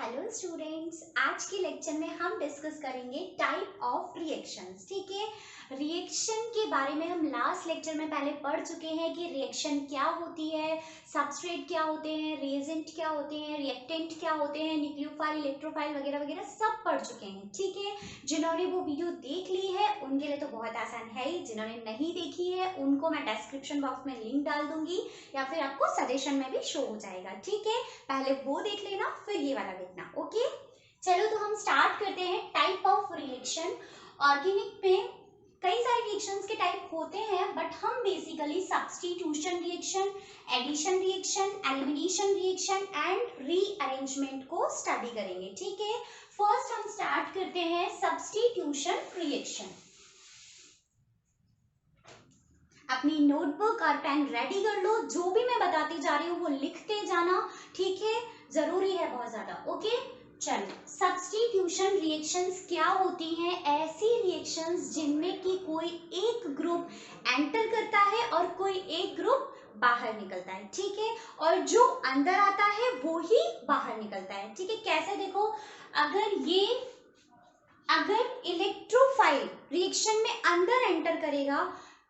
Hello students, आज के lecture में हम डिस्कस करेंगे टाइप ऑफ रिएक्शंस। ठीक है, रिएक्शन के बारे में हम लास्ट लेक्चर में पहले पढ़ चुके हैं कि रिएक्शन क्या होती है, सबस्ट्रेट क्या होते हैं, रिएजेंट क्या होते हैं, रिएक्टेंट क्या होते हैं, न्यूक्लियोफाइल, इलेक्ट्रोफाइल वगैरह वगैरह सब पढ़ चुके हैं। ठीक है, जिन्होंने वो वीडियो देख ली है उनके लिए तो बहुत आसान है ही, जिन्होंने नहीं देखी है उनको मैं डिस्क्रिप्शन बॉक्स में लिंक डाल दूंगी या फिर आपको सजेशन में भी शो हो जाएगा। ठीक है, पहले वो देख लेना फिर ये वाला देखना। ओके, चलो तो हम स्टार्ट करते हैं। Type of reaction. ऑर्गेनिक में कई सारे रिएक्शंस के टाइप होते हैं, बट हम basically substitution reaction, addition reaction, elimination reaction and rearrangement को स्टडी करेंगे। ठीक है, फर्स्ट हम स्टार्ट करते हैं सब्स्टिट्यूशन रिएक्शन। अपनी नोटबुक और पेन रेडी कर लो, जो भी मैं बताती जा रही हूँ वो लिखते जाना। ठीक है, जरूरी है बहुत ज्यादा। ओके, चलो, सब्स्टिट्यूशन रिएक्शंस क्या होती हैं? ऐसी रिएक्शंस जिनमें कि कोई एक ग्रुप एंटर करता है और कोई एक ग्रुप बाहर निकलता है। ठीक है, और जो अंदर आता है वो ही बाहर निकलता है। ठीक है, कैसे? देखो, अगर इलेक्ट्रोफाइल रिएक्शन में अंदर एंटर करेगा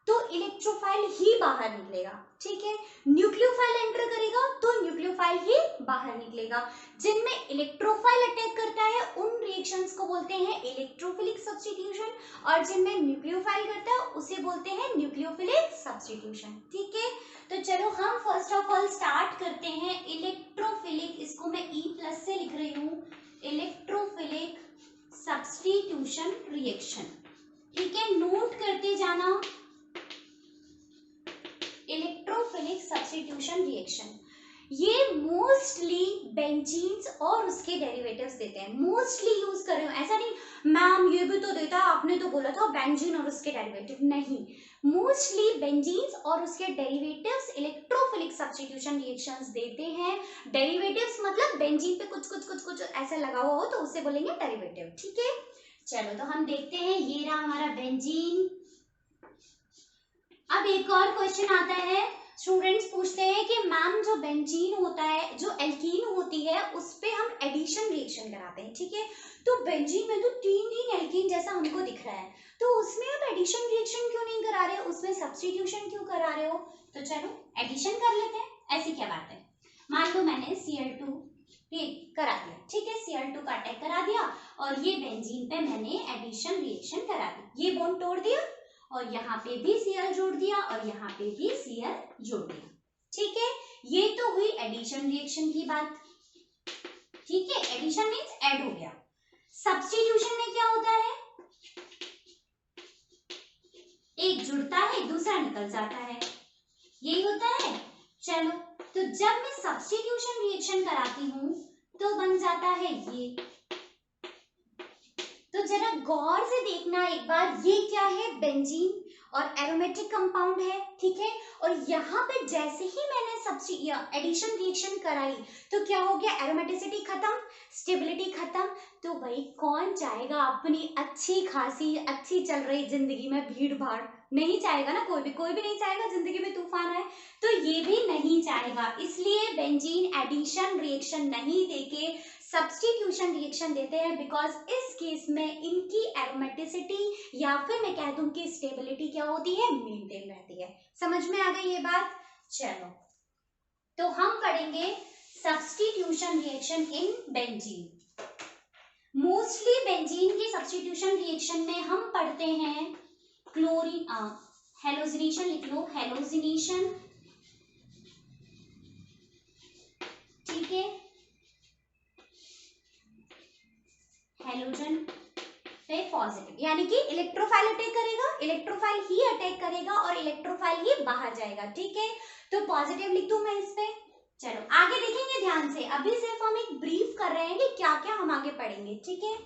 तो इलेक्ट्रोफाइल ही बाहर निकलेगा। ठीक है, न्यूक्लियोफाइल एंटर करेगा तो न्यूक्लियोफाइल ही बाहर निकलेगा। जिनमें इलेक्ट्रोफाइल अटैक करता है उन रिएक्शंस को बोलते हैं इलेक्ट्रोफिलिक सब्स्टिट्यूशन, और जिनमें न्यूक्लियोफाइल करता है उसे बोलते हैं न्यूक्लियोफिलिक सब्स्टिट्यूशन। ठीक है, तो चलो हम फर्स्ट ऑफ ऑल स्टार्ट करते हैं इलेक्ट्रोफिलिक। इसको मैं E+ से लिख रही हूँ, इलेक्ट्रोफिलिक सब्स्टिट्यूशन रिएक्शन। ठीक है, नोट करते जाना, इलेक्ट्रोफिलिक सब्स्टिट्यूशन रिएक्शन। ये मोस्टली बेंजीन्स और उसके डेरिवेटिव्स देते हैं। मोस्टली यूज कर रहे हो, ऐसा नहीं मैम ये भी तो देता है, आपने तो बोला था बेंजीन और उसके डेरिवेटिव। नहीं, मोस्टली बेंजीन्स और उसके डेरिवेटिव्स इलेक्ट्रोफिलिक सब्स्टिट्यूशन रिएक्शंस देते हैं। डेरिवेटिव्स मतलब बेंजीन पे कुछ कुछ कुछ कुछ ऐसा लगा हुआ हो तो उसे बोलेंगे डेरिवेटिव। ठीक है, चलो तो हम देखते हैं, ये रहा हमारा बेंजीन। अब एक और क्वेश्चन आता है, स्टूडेंट्स पूछते हैं कि मैम जो बेंजीन होता है, जो एल्कीन होती है, उस पे हम एडिशन रिएक्शन कराते हैं। ठीक है, तो बेंजीन में तो तीन एल्कीन जैसा हमको दिख रहा है, तो उसमें आप एडिशन रिएक्शन क्यों नहीं करा रहे हो, उसमें सब्स्टिट्यूशन क्यों करा रहे हो? तो चलो एडिशन कर लेते हैं। ऐसी क्या बात है, मान लो मैंने Cl2 करा दिया। ठीक है, Cl2 का अटैक करा दिया और ये बेंजीन पे मैंने एडिशन रिएक्शन करा दी। ये बॉन्ड तोड़ दिया और यहाँ पे भी Cl जोड़ दिया और यहाँ पे भी Cl जोड़ दिया। ठीक है, ये तो हुई एडिशन रिएक्शन की बात। ठीक है, एडिशन मींस ऐड हो गया। सब्स्टिट्यूशन में क्या होता है? एक जुड़ता है दूसरा निकल जाता है, यही होता है। चलो, तो जब मैं सब्स्टिट्यूशन रिएक्शन कराती हूँ तो बन जाता है ये। तो जरा गौर से देखना एक बार, ये क्या है? बेंजीन और एरोमेटिक कंपाउंड है। ठीक है, और यहाँ पे जैसे ही मैंने एडिशन रिएक्शन कराई तो क्या हो गया? एरोमेटिसिटी खत्म, स्टेबिलिटी खत्म। तो भाई कौन चाहेगा अपनी अच्छी खासी अच्छी चल रही जिंदगी में भीड़ भाड़? नहीं चाहेगा ना, कोई भी नहीं चाहेगा जिंदगी में तूफान आए, तो ये भी नहीं चाहेगा। इसलिए बेंजीन एडिशन रिएक्शन नहीं देके सब्स्टिट्यूशन रिएक्शन देते हैं, बिकॉज इस केस में इनकी एरोमेटिसिटी या फिर मैं कह दूं कि स्टेबिलिटी क्या होती है? मेंटेन रहती है। समझ में आ गई ये बात? चलो, तो हम पढ़ेंगे substitution reaction in benzene. Mostly benzene की सब्स्टिट्यूशन रिएक्शन में हम पढ़ते हैं क्लोरीन, हेलोजिनेशन लिख लो, हेलोजिनेशन। ठीक है, हेलोजन पे पॉजिटिव, यानी कि इलेक्ट्रोफाइल अटैक करेगा, इलेक्ट्रोफाइल ही अटैक करेगा और इलेक्ट्रोफाइल ही बाहर जाएगा। ठीक है, तो पॉजिटिव लिख दूं मैं इस पे। चलो आगे देखेंगे ध्यान से, अभी सिर्फ हम एक ब्रीफ कर रहे हैं कि क्या क्या हम आगे पढ़ेंगे। ठीक है,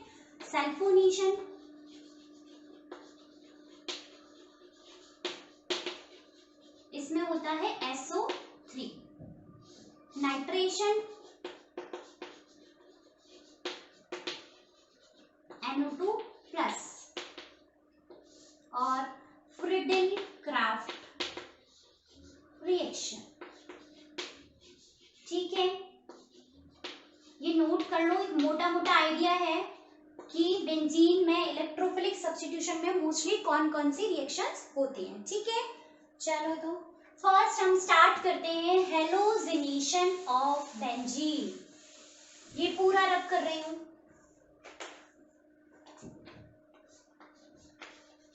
सल्फोनेशन, इसमें होता है SO3, नाइट्रेशन, NO2+, और फ्रिडेल क्राफ्ट रिएक्शन। ठीक है, ये नोट कर लो, एक मोटा मोटा आइडिया है कि बेंजीन में इलेक्ट्रोफिलिक सब्स्टिट्यूशन में मोस्टली कौन कौन सी रिएक्शंस होती हैं। ठीक है, चलो तो फर्स्ट हम स्टार्ट करते हैं हेलोजिनेशन ऑफ बेंजीन। ये पूरा रब कर रही हूं,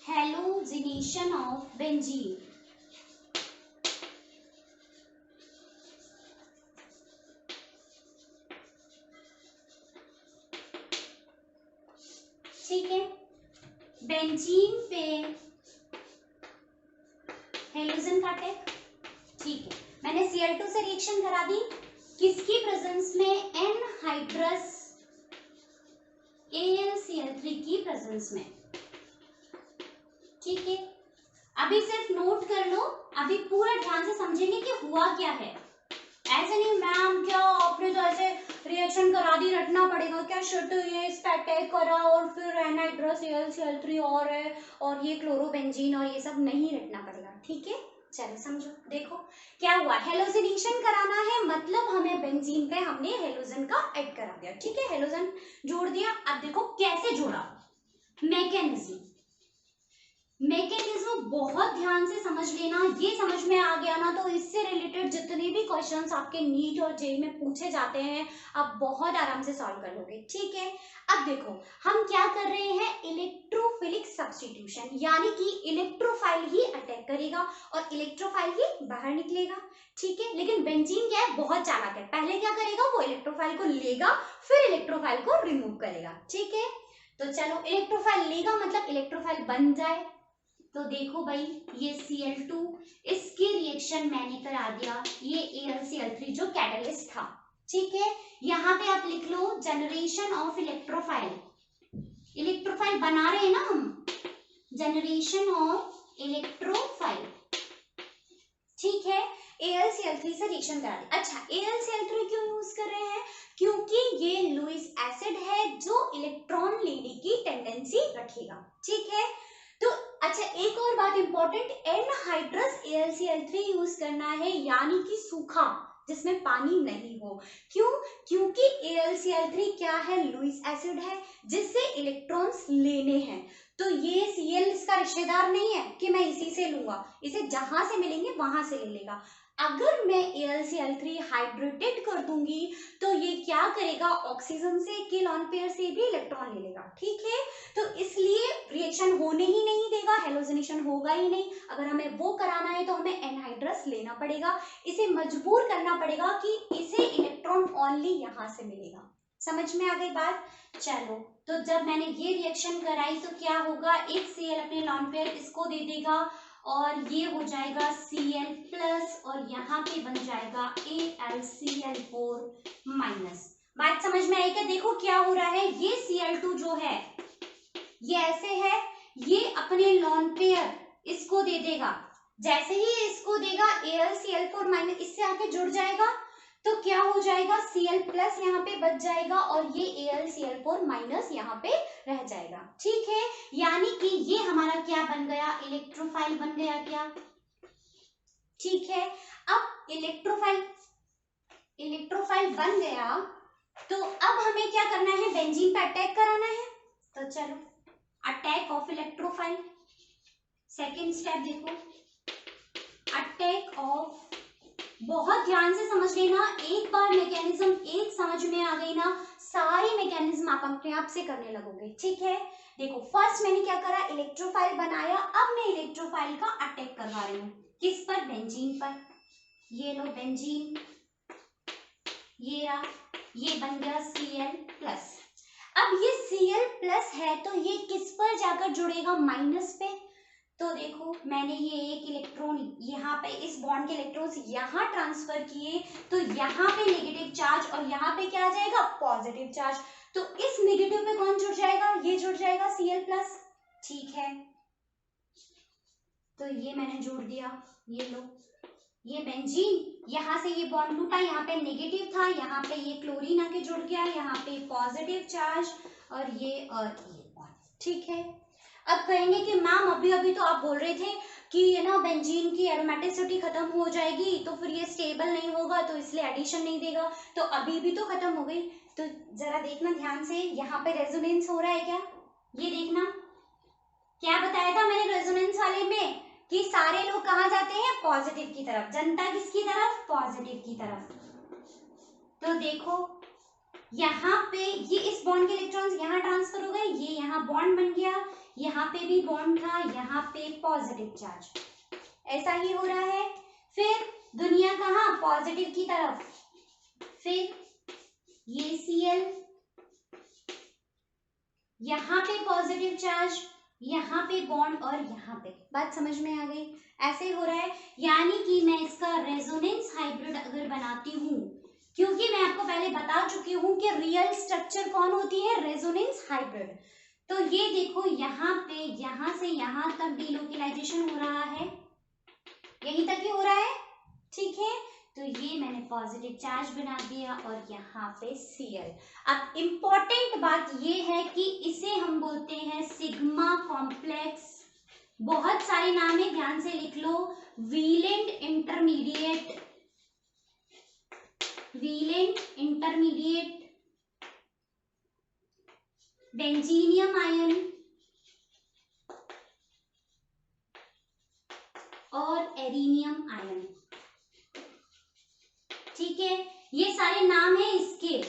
हेलोजिनेशन ऑफ बेंजीन। ठीक है, बेंजीन पे हेलोजन का अटैक। ठीक है, मैंने Cl2 से रिएक्शन करा दी, किसकी प्रेजेंस में, एनहाइड्रस AlCl3 की प्रेजेंस में। ठीक है, अभी सिर्फ नोट कर लो, अभी पूरा ध्यान से समझेंगे कि हुआ क्या है। ऐसे नहीं मैम क्या आपने तो ऐसे रिएक्शन करा दी, रटना पड़ेगा क्या, शर्ट ये इस पे अटैक करा और फिर एनहाइड्रस AlCl3 और है और ये क्लोरोबेंजीन और ये सब नहीं रटना पड़ेगा। ठीक है, चलो समझो, देखो क्या हुआ, हेलोजिनेशन कराना है मतलब हमें बेंजीन पे हमने हेलोजन का ऐड करा दिया। ठीक है, हेलोजन जोड़ दिया। अब देखो कैसे जोड़ा, मैकेनिज्म बहुत ध्यान से समझ लेना, ये समझ में आ गया ना तो इससे रिलेटेड जितने भी क्वेश्चंस आपके नीट और जेईई में पूछे जाते हैं आप बहुत आराम से सॉल्व कर लोगे। ठीक है, अब देखो हम क्या कर रहे हैं, इलेक्ट्रोफिलिक सब्स्टिट्यूशन, यानी कि इलेक्ट्रोफाइल ही अटैक करेगा और इलेक्ट्रोफाइल ही बाहर निकलेगा। ठीक है, लेकिन बेंजीन क्या है, बहुत चालाक है, पहले क्या करेगा, वो इलेक्ट्रोफाइल को लेगा फिर इलेक्ट्रोफाइल को रिमूव करेगा। ठीक है, तो चलो इलेक्ट्रोफाइल लेगा मतलब इलेक्ट्रोफाइल बन जाए, तो देखो भाई ये Cl2 इसकी रिएक्शन मैंने करा दिया, ये AlCl3 जो कैटलिस्ट था। ठीक है, यहाँ पे आप लिख लो जनरेशन ऑफ इलेक्ट्रोफाइल, इलेक्ट्रोफाइल बना रहे हैं ना हम, जनरेशन ऑफ इलेक्ट्रोफाइल। ठीक है, AlCl3 से रिएक्शन करा दी। अच्छा, AlCl3 क्यों यूज कर रहे हैं, क्योंकि ये लुईस एसिड है जो इलेक्ट्रॉन लेने की टेंडेंसी रखेगा। ठीक है, तो अच्छा एक और बात इंपॉर्टेंट, एनहाइड्रस AlCl3 यूज करना है, यानी कि सूखा जिसमें पानी नहीं हो। क्यों, क्योंकि AlCl3 क्या है, लुईस एसिड है जिससे इलेक्ट्रॉन्स लेने हैं, तो ये Cl इसका रिश्तेदार नहीं है कि मैं इसी से लूंगा, इसे जहां से मिलेंगे वहां से ले लेगा। अगर मैं AlCl3 हाइड्रेटेड कर दूंगी तो ये क्या करेगा, ऑक्सीजन से किल ऑन पेयर से भी इलेक्ट्रॉन ले लेगा। ठीक है, तो इसलिए रिएक्शन होने ही नहीं देगा, हेलोजिनेशन होगा ही नहीं। अगर हमें वो कराना है तो हमें एनहाइड्रस लेना पड़ेगा, इसे मजबूर करना पड़ेगा कि इसे इलेक्ट्रॉन ओनली यहां से मिलेगा। समझ में आ गई बात। चलो, तो जब मैंने ये रिएक्शन कराई तो क्या होगा, एक Cl अपने लॉन पेयर इसको दे देगा और ये हो जाएगा Cl प्लस और यहाँ पे बन जाएगा AlCl4 माइनस। बात समझ में आई क्या, देखो क्या हो रहा है, ये Cl2 जो है ये ऐसे है, ये अपने लॉन पेयर इसको दे देगा, जैसे ही इसको देगा AlCl4 माइनस इससे आके जुड़ जाएगा, तो क्या हो जाएगा, Cl प्लस यहाँ पे बच जाएगा और ये AlCl4 माइनस यहाँ पे रह जाएगा। ठीक है, यानी कि ये हमारा क्या बन गया, इलेक्ट्रोफाइल बन गया क्या। ठीक है, अब इलेक्ट्रोफाइल बन गया तो अब हमें क्या करना है, बेंजीन पे अटैक कराना है। तो चलो attack of electrophile, second step देखो, अटैक ऑफ, बहुत ध्यान से समझ लेना, एक बार मैकेनिज्म एक समझ में आ गई ना सारे मैकेनिज्म आप अपने आप से करने लगोगे। ठीक है, देखो फर्स्ट मैंने क्या करा, इलेक्ट्रोफाइल बनाया, अब मैं इलेक्ट्रोफाइल का अटैक करवा रही हूँ, किस पर, बेंजीन पर। ये लो बेंजीन, ये रहा, ये बन गया Cl प्लस। अब ये Cl प्लस है तो ये किस पर जाकर जुड़ेगा, माइनस पे। तो देखो मैंने ये एक इलेक्ट्रॉन यहाँ पे, इस बॉन्ड के इलेक्ट्रॉन्स यहाँ ट्रांसफर किए तो यहाँ पे नेगेटिव चार्ज और यहाँ पे क्या आ जाएगा, पॉजिटिव चार्ज। तो इस नेगेटिव पे कौन जुड़ जाएगा, ये जुड़ जाएगा Cl प्लस। ठीक है, तो ये मैंने जोड़ दिया, ये लो, ये बेंजीन यहाँ से ये बॉन्ड टूटा, यहाँ पे नेगेटिव था, यहाँ पे ये क्लोरीन आके जुड़ गया, यहाँ पे पॉजिटिव चार्ज और ये बॉन्ड। ठीक है, अब कहेंगे कि मैम अभी अभी तो आप बोल रहे थे कि ये ना बेंजीन की एरोमेटिसिटी खत्म हो जाएगी तो फिर ये स्टेबल नहीं होगा तो इसलिए एडिशन नहीं देगा, तो अभी भी तो खत्म हो गई। तो जरा देखना ध्यान से, यहाँ पे रेजोनेंस हो रहा है क्या, ये देखना। क्या बताया था मैंने रेजोनेंस वाले में कि सारे लोग कहाँ जाते हैं, पॉजिटिव की तरफ, जनता किसकी तरफ, पॉजिटिव की तरफ। तो देखो यहाँ पे ये इस बॉन्ड के इलेक्ट्रॉन्स यहाँ ट्रांसफर हो गए, ये यहाँ बॉन्ड बन गया, यहाँ पे भी बॉन्ड था, यहाँ पे पॉजिटिव चार्ज, ऐसा ही हो रहा है। फिर दुनिया कहाँ, पॉजिटिव की तरफ। फिर ये Cl, यहाँ पे पॉजिटिव चार्ज, यहाँ पे बॉन्ड और यहाँ पे, बात समझ में आ गई, ऐसे हो रहा है। यानी कि मैं इसका रेजोनेंस हाइब्रिड अगर बनाती हूँ, क्योंकि मैं आपको पहले बता चुकी हूँ कि रियल स्ट्रक्चर कौन होती है, रेजोनेंस हाइब्रिड। तो ये देखो यहाँ पे, यहाँ से यहाँ तक डीलोकलाइजेशन हो रहा है, यहीं तक ही हो रहा है, ठीक है। तो ये मैंने पॉजिटिव चार्ज बना दिया और यहाँ पे Cl। अब इम्पोर्टेंट बात ये है कि इसे हम बोलते हैं सिग्मा कॉम्प्लेक्स। बहुत सारे नाम है, ध्यान से लिख लो। Wheland intermediate, Wheland intermediate, benzenium ion और एरिनियम आयन, ठीक है। ये सारे नाम है इसके,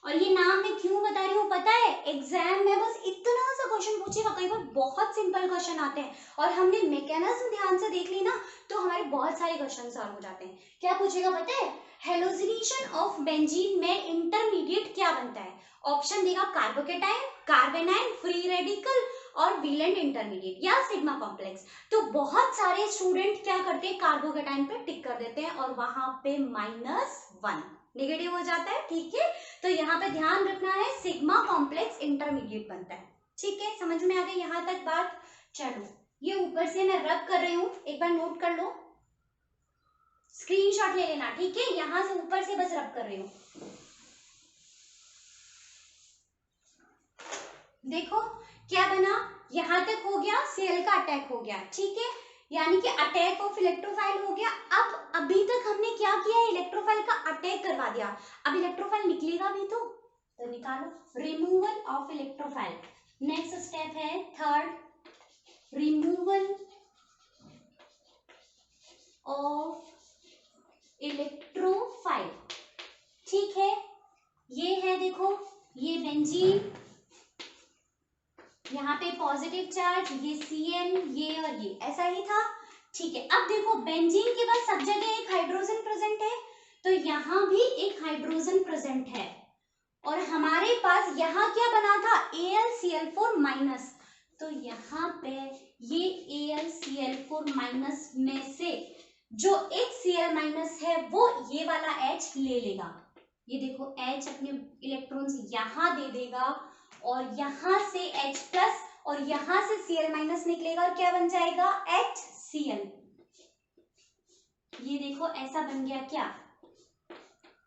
और ये नाम मैं क्यों बता रही हूँ पता है, एग्जाम में बस इतना सा क्वेश्चन पूछेगा, कई बार बहुत सिंपल क्वेश्चन आते हैं और हमने मैकेनिज्म ध्यान से देख ली ना तो हमारे बहुत सारे क्वेश्चन सॉल्व हो जाते हैं। क्या पूछेगा पता है, हेलोजिनेशन ऑफ बेंजीन में इंटरमीडिएट क्या बनता है, ऑप्शन देगा कार्बोकेटाइन, कार्बेनाइन, फ्री रेडिकल और वेलेंट इंटरमीडिएट या सिग्मा कॉम्प्लेक्स। तो बहुत सारे स्टूडेंट क्या करते हैं, कार्बोकेटाइन पे टिक कर देते हैं और वहां पे -1 नेगेटिव हो जाता है, ठीक है। तो यहाँ पे ध्यान रखना है सिग्मा कॉम्प्लेक्स इंटरमीडिएट बनता है, ठीक है। समझ में आ गई यहाँ तक बात। चलो ये ऊपर से मैं रब कर रही हूँ, एक बार नोट कर लो, स्क्रीनशॉट ले लेना, ठीक है। यहां से ऊपर से बस रब कर रही हूँ, देखो क्या बना, यहां तक हो गया, Cl का अटैक हो गया, ठीक है, यानी कि अटैक ऑफ इलेक्ट्रोफाइल हो गया। अब अभी तक हमने क्या किया है, इलेक्ट्रोफाइल का अटैक करवा दिया, अब इलेक्ट्रोफाइल निकलेगा भी तो निकालो, removal of electrophile. Next step है थर्ड, रिमूवल ऑफ इलेक्ट्रोफाइल, ठीक है। ये है देखो, ये बेंजीन, यहाँ पे पॉजिटिव चार्ज, ये Cl, ये और ये, ऐसा ही था, ठीक है। अब देखो बेंजीन के पास सब जगह एक हाइड्रोजन प्रेजेंट है, तो यहाँ भी एक हाइड्रोजन प्रेजेंट है, और हमारे पास यहाँ क्या बना था, AlCl4-, तो यहाँ पे ये AlCl4- में से जो एक Cl- है वो ये वाला H ले लेगा, ये देखो H अपने इलेक्ट्रॉन्स यहाँ दे देगा और यहाँ से H+ और यहाँ से Cl- निकलेगा और क्या बन जाएगा, HCl। ये देखो ऐसा बन गया क्या,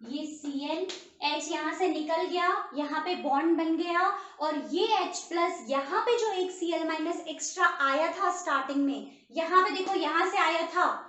ये Cl, H यहाँ से निकल गया, यहाँ पे बॉन्ड बन गया, और ये H+ यहाँ पे जो एक Cl- एक्स्ट्रा आया था स्टार्टिंग में, यहाँ पे देखो यहाँ से आया था,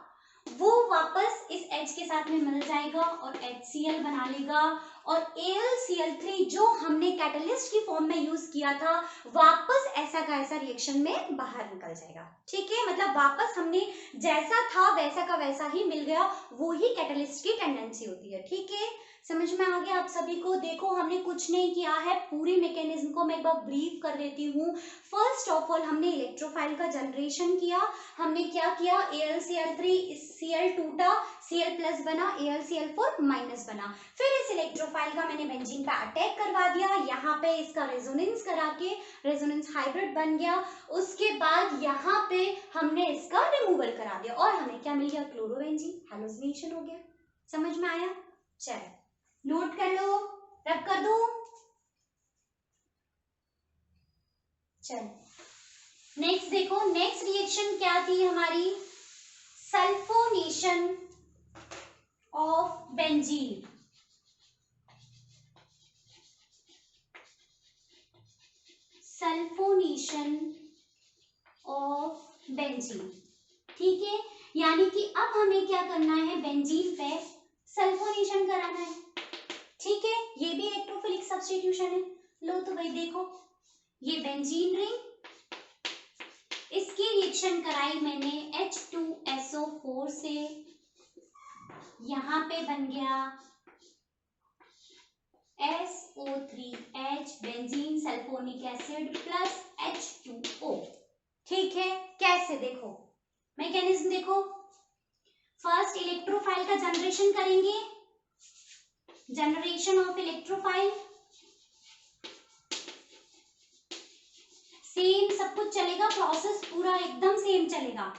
वो वापस इस H के साथ में मिल जाएगा और HCl बना लेगा, और AlCl3 जो हमने कैटलिस्ट की फॉर्म में यूज किया था वापस ऐसा का ऐसा रिएक्शन में बाहर निकल जाएगा, ठीक है। मतलब वापस हमने जैसा था वैसा का वैसा ही मिल गया, वो ही कैटलिस्ट की टेंडेंसी होती है, ठीक है। समझ में आ गया आप सभी को। देखो हमने कुछ नहीं किया है, पूरी मैकेनिज्म को मैं एक बार ब्रीफ कर देती हूँ। फर्स्ट ऑफ ऑल हमने इलेक्ट्रोफाइल का जनरेशन किया, हमने क्या किया, AlCl3 Cl टूटा, Cl+ बना, AlCl4- बना, फिर इस इलेक्ट्रोफाइल का मैंने बेंजीन पे अटैक करवा दिया, यहाँ पे इसका रेजोनेंस करा के रेजोनेंस हाइब्रिड बन गया, उसके बाद यहाँ पे हमने इसका रिमूवल करा दिया और हमें क्या मिल गया, क्लोरोबेंजीन, हैलोजिनेशन हो गया। समझ में आया, चलो नोट कर लो, रब कर दो, चलो नेक्स्ट देखो, नेक्स्ट रिएक्शन क्या थी हमारी, sulphonation of benzene, sulphonation of benzene, ठीक है। यानी कि अब हमें क्या करना है, बेंजीन पे सल्फोनेशन कराना है, ठीक है, ये भी इलेक्ट्रोफिलिक सब्स्टिट्यूशन है। लो तो भाई देखो, ये बेंजीन रिंग, इसकी रिएक्शन कराई मैंने H2SO4 से, यहाँ पे बन गया SO3H benzene sulphonic acid plus H2O। ठीक है, कैसे देखो, मैकेनिज्म देखो, फर्स्ट इलेक्ट्रोफाइल का जनरेशन करेंगे, जनरेशन ऑफ इलेक्ट्रोफाइल, सेम सब कुछ चलेगा, प्रोसेस पूरा एकदम सेम चलेगा।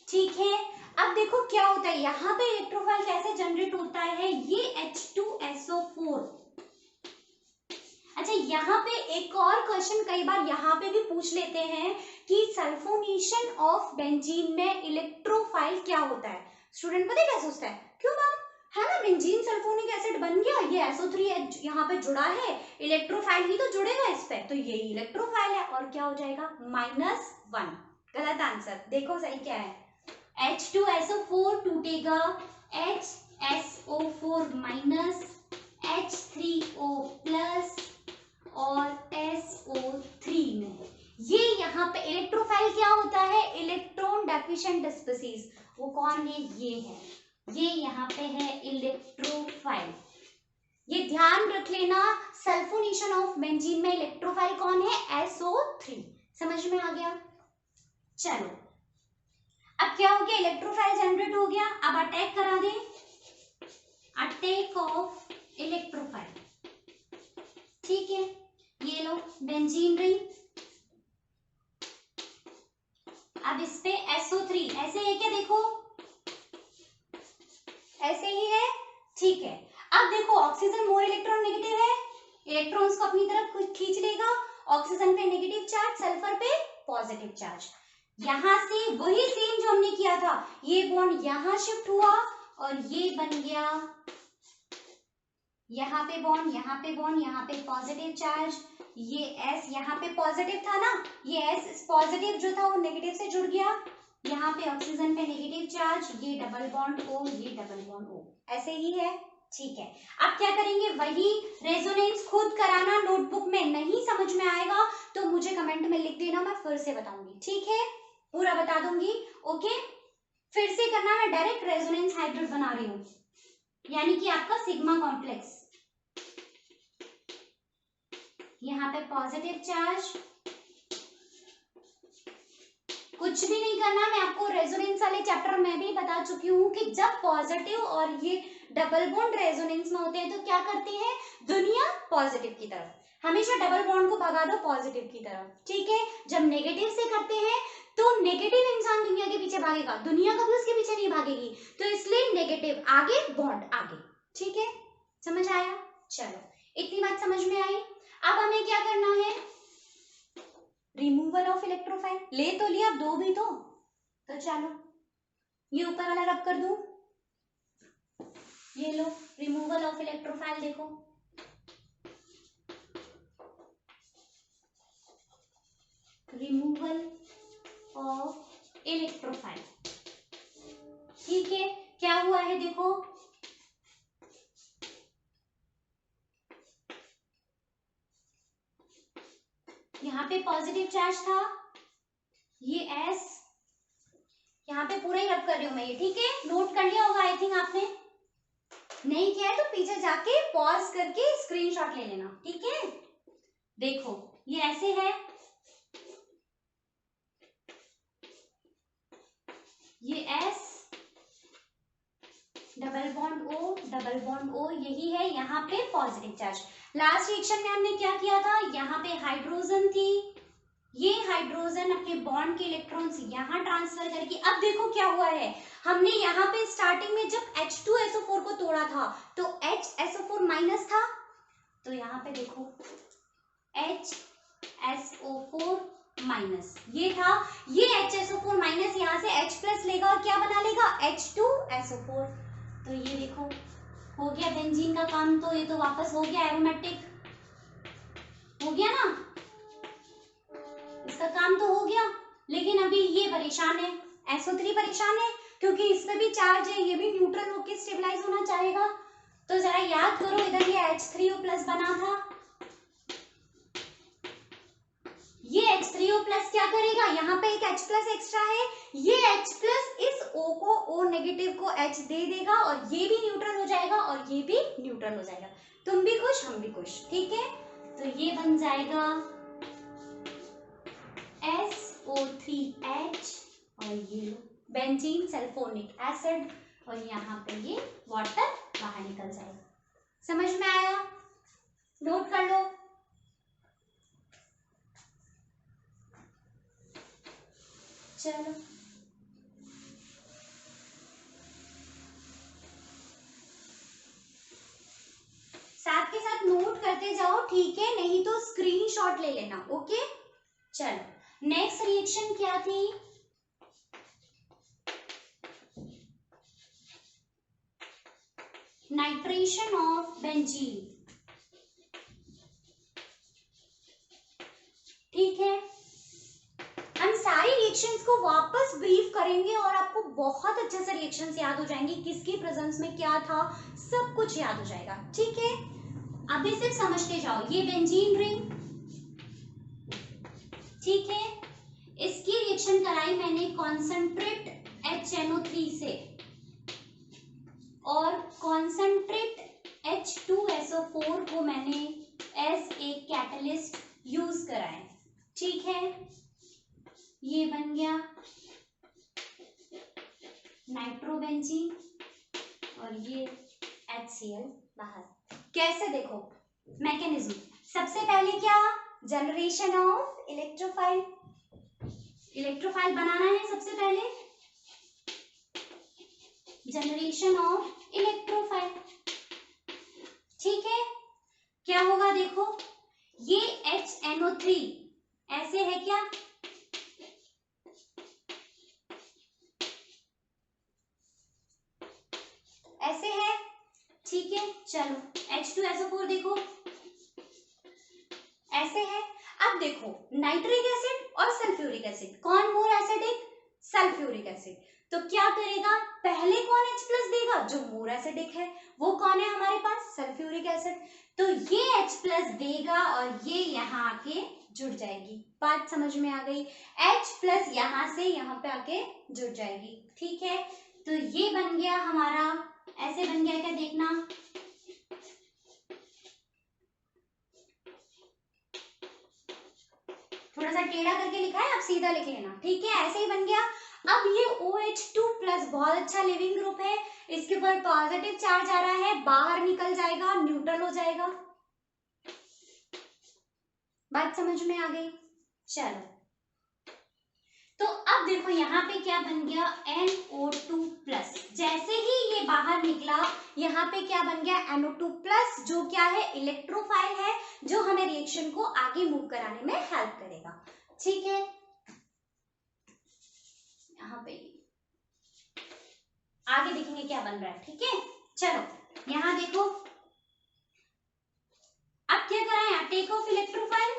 ठीक है, अब देखो क्या होता है, यहाँ पे इलेक्ट्रोफाइल कैसे जनरेट होता है, ये H2SO4। अच्छा, यहाँ पे एक और क्वेश्चन कई बार यहाँ पे भी पूछ लेते हैं कि सल्फोनेशन ऑफ बेंजीन में इलेक्ट्रोफाइल क्या होता है। स्टूडेंट पता है क्या सोचता है, क्यों मैम, है ना, बेंजीन सल्फोनिक एसिड बन गया, ये SO3 यहाँ पे जुड़ा है, इलेक्ट्रोफाइल ही तो जुड़ेगा इस पे, तो ये इलेक्ट्रोफाइल है, और क्या हो जाएगा -1। गलत आंसर, देखो सही क्या है, H2SO4 टूटेगा HSO4 माइनस H3O प्लस और SO3 में। ये यहाँ पे इलेक्ट्रोफाइल क्या होता है, इलेक्ट्रॉन डेफिशिएंट स्पीसीज, वो कौन है, ये है, ये यहाँ पे है इलेक्ट्रोफाइल। ये ध्यान रख लेना, सल्फोनेशन ऑफ बेंजीन में इलेक्ट्रोफाइल कौन है, SO3। समझ में आ गया। चलो, अब क्या हो गया, इलेक्ट्रोफाइल जनरेट हो गया, अब अटैक करा दे, अटैक ऑफ इलेक्ट्रोफाइल। ठीक है, ये लो बेंजीन रिंग, अब इस पे SO3 ऐसे है क्या, देखो ऐसे ही है। ठीक है, अब देखो ऑक्सीजन मोर इलेक्ट्रॉन नेगेटिव है, इलेक्ट्रॉन्स को अपनी तरफ खींच लेगा, ऑक्सीजन पे नेगेटिव चार्ज, सल्फर पे पॉजिटिव चार्ज। यहां से वही सेम जो हमने किया था, ये बॉन्ड यहां शिफ्ट हुआ और ये बन गया, यहाँ पे बॉन्ड, यहाँ पे बॉन्ड, यहाँ पे पॉजिटिव चार्ज, ये S यहाँ पे पॉजिटिव था ना, ये S पॉजिटिव जो था वो नेगेटिव से जुड़ गया, यहाँ पे ऑक्सीजन पे नेगेटिव चार्ज, ये डबल बॉन्ड O, ये डबल बॉन्ड O, ऐसे ही है। ठीक है, अब क्या करेंगे, वही रेजोनेंस खुद कराना, नोटबुक में नहीं समझ में आएगा तो मुझे कमेंट में लिख देना, मैं फिर से बताऊंगी। ठीक है, पूरा बता दूंगी। ओके, फिर से करना, मैं डायरेक्ट रेजोनेंस हाइब्रिड बना रही हूँ, यानी कि आपका सिग्मा कॉम्प्लेक्स, यहाँ पे पॉजिटिव चार्ज, कुछ भी नहीं करना, मैं आपको रेजोनेंस वाले चैप्टर में भी बता चुकी हूँ कि जब पॉजिटिव और ये डबल बॉन्ड रेजोनेंस में होते हैं तो क्या करते हैं, दुनिया पॉजिटिव की तरफ, हमेशा डबल बॉन्ड को भगा दो पॉजिटिव की तरफ। ठीक है, जब नेगेटिव से करते हैं तो नेगेटिव इंसान दुनिया के पीछे भागेगा, दुनिया कभी उसके पीछे नहीं भागेगी, तो इसलिए नेगेटिव आगे, बॉन्ड आगे। ठीक है, समझ आया। चलो, इतनी बात समझ में आई। अब हमें क्या करना है, रिमूवल ऑफ इलेक्ट्रोफाइल, ले तो लिया, दो भी तो चलो ये ऊपर वाला रब कर दूं, ये लो रिमूवल ऑफ इलेक्ट्रोफाइल, देखो रिमूवल ऑफ इलेक्ट्रोफाइल। ठीक है, क्या हुआ है देखो, यहाँ पे पॉजिटिव चार्ज था, ये S, यहाँ पे पूरा ही रब कर रही हूं मैं ये। ठीक है, नोट कर लिया होगा आई थिंक आपने, नहीं किया है तो पीछे जाके पॉज करके स्क्रीनशॉट ले लेना। ठीक है, देखो ये ऐसे है, ये S double bond O, double bond O, यही है, यहाँ पे पॉजिटिव चार्ज। लास्ट रिएक्शन में हमने क्या किया था, यहाँ पे हाइड्रोजन थी, ये हाइड्रोजन अपने बॉन्ड के इलेक्ट्रॉन्स यहाँ ट्रांसफर करके, अब देखो क्या हुआ है, हमने यहाँ पे स्टार्टिंग में जब H2SO4 को तोड़ा था तो HSO4 माइनस था, तो यहाँ पे देखो HSO4 माइनस ये था, ये HSO4 माइनस यहाँ से H प्लस लेगा और क्या बना लेगा, H2SO4। तो ये देखो हो गया बेंजीन का काम, तो ये तो वापस हो गया एरोमेटिक, हो गया ना, इसका काम तो हो गया। लेकिन अभी ये परेशान है, SO3 परेशान है, क्योंकि इसमें भी चार्ज है, ये भी न्यूट्रल होके स्टेबलाइज होना चाहेगा, तो जरा याद करो, इधर ये H3O प्लस बना था, ये H3O प्लस क्या करेगा, यहाँ पे एक H प्लस एक्स्ट्रा है, ये H प्लस इस O को, O नेगेटिव को H दे देगा और ये भी न्यूट्रल हो जाएगा और ये भी न्यूट्रल हो जाएगा। तुम भी खुश, हम भी खुश, ठीक है। तो ये बन जाएगा SO3H और ये बेंजीन सल्फोनिक एसिड और यहाँ पे ये वाटर बाहर निकल जाएगा। समझ में आया? नोट कर लो। चलो साथ के साथ नोट करते जाओ, ठीक है, नहीं तो स्क्रीनशॉट ले लेना, ओके। चलो नेक्स्ट रिएक्शन क्या थी, नाइट्रेशन ऑफ बेंजीन, ठीक है। हम सारी रिएक्शंस को वापस ब्रीफ करेंगे और आपको बहुत अच्छे से रिएक्शंस याद हो जाएंगी, किसकी प्रेजेंस में क्या था, सब कुछ याद हो जाएगा, ठीक है। अभी सिर्फ समझते जाओ, ये बेंजीन रिंग, ठीक है, इसकी रिएक्शन कराई मैंने कॉन्सेंट्रेट HNO3 से और कॉन्सेंट्रेट H2SO4 को मैंने एज ए कैटलिस्ट यूज कराए, ठीक है। ये बन गया नाइट्रोबेंजीन और ये HCl बाहर। कैसे, देखो मैकेनिज्म, सबसे पहले क्या, जनरेशन ऑफ इलेक्ट्रोफाइल, इलेक्ट्रोफाइल बनाना है सबसे पहले, जनरेशन ऑफ इलेक्ट्रोफाइल, ठीक है। क्या होगा देखो, ये HNO3 ऐसे है क्या, ऐसे है, ठीक है। चलो H2SO4 देखो ऐसे है। अब देखो नाइट्रिक एसिड और सल्फ्यूरिक एसिड, कौन मोर एसिडिक, सल्फ्यूरिक एसिड, तो क्या करेगा, पहले कौन H प्लस देगा, जो मोर एसिडिक है, वो कौन है हमारे पास, सल्फ्यूरिक एसिड, तो ये H प्लस देगा और ये यहाँ आके जुड़ जाएगी। बात समझ में आ गई, H प्लस यहाँ से यहाँ पे आके जुड़ जाएगी, ठीक है। तो ये बन गया हमारा, ऐसे बन गया क्या, देखना, थोड़ा सा टेढ़ा करके लिखा है, आप सीधा लिख लेना, ठीक है, ऐसे ही बन गया। अब ये OH2 प्लस बहुत अच्छा लिविंग ग्रुप है, इसके ऊपर पॉजिटिव चार्ज आ रहा है, बाहर निकल जाएगा, न्यूट्रल हो जाएगा। बात समझ में आ गई? चलो तो अब देखो यहाँ पे क्या बन गया, NO2 प्लस, जैसे ही ये बाहर निकला यहाँ पे क्या बन गया, NO2 प्लस, जो क्या है, इलेक्ट्रोफाइल है, जो हमें रिएक्शन को आगे मूव कराने में हेल्प करेगा, ठीक है। यहाँ पे आगे देखेंगे क्या बन रहा है, ठीक है। चलो यहाँ देखो, अब क्या कराएं, टेक ऑफ इलेक्ट्रोफाइल,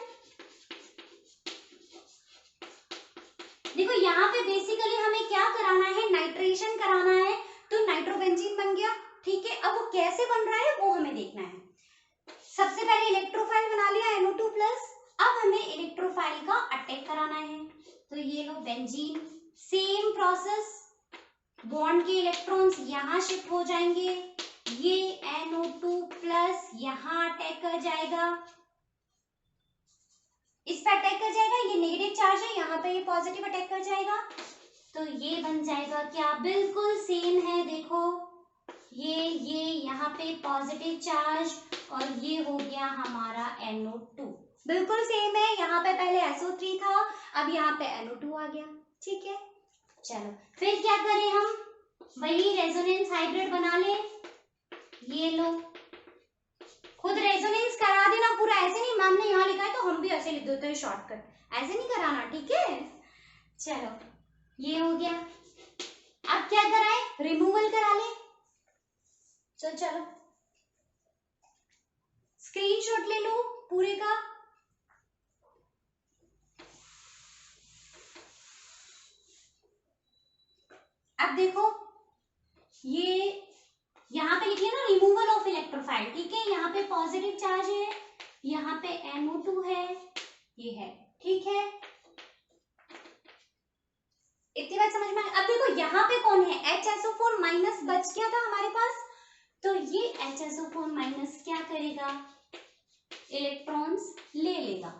देखो यहाँ पे बेसिकली हमें क्या कराना है, नाइट्रेशन कराना है, तो नाइट्रोबेंजीन बन गया, ठीक है। अब वो कैसे बन रहा है वो हमें देखना है। सबसे पहले इलेक्ट्रोफाइल बना लिया NO2 प्लस, अब हमें इलेक्ट्रोफाइल का अटैक कराना है, तो ये लो बेंजीन, सेम प्रोसेस, बॉन्ड के इलेक्ट्रॉन्स यहाँ शिफ्ट हो जाएंगे, ये NO2 प्लस यहाँ अटैक कर जाएगा, इस पे अटैक कर जाएगा, ये नेगेटिव चार्ज है, यहाँ पे ये पॉजिटिव अटैक कर जाएगा, तो ये बन जाएगा क्या, बिल्कुल सेम है, देखो ये यहाँ पे पॉजिटिव चार्ज और ये हो गया हमारा NO2, बिल्कुल सेम है, यहाँ पे पहले SO3 था, अब यहाँ पे NO2 आ गया, ठीक है। चलो फिर क्या करें हम, वही रेजोनेंस हाइब्रिड बना ले, ये लो, खुद रेजोनेंस करा देना पूरा, ऐसे नहीं मैम ने यहाँ लिखा है तो हम भी ऐसे लिख देते हैं शॉर्टकट, ऐसे नहीं कराना, ठीक है। चलो ये हो गया, अब क्या कराए, रिमूवल करा ले, चलो स्क्रीनशॉट ले लो पूरे का, अब देखो ये यहाँ पे लिखिए ना रिमूवल ऑफ इलेक्ट्रोफाइल, ठीक है। यहाँ पे पॉजिटिव चार्ज है, यहाँ पे NO2 है, ये है, ठीक है। इतनी बात समझ में। अब देखो यहाँ पे कौन है, HSO4 माइनस बच गया था हमारे पास, तो ये HSO4 माइनस क्या करेगा, इलेक्ट्रॉन्स ले लेगा।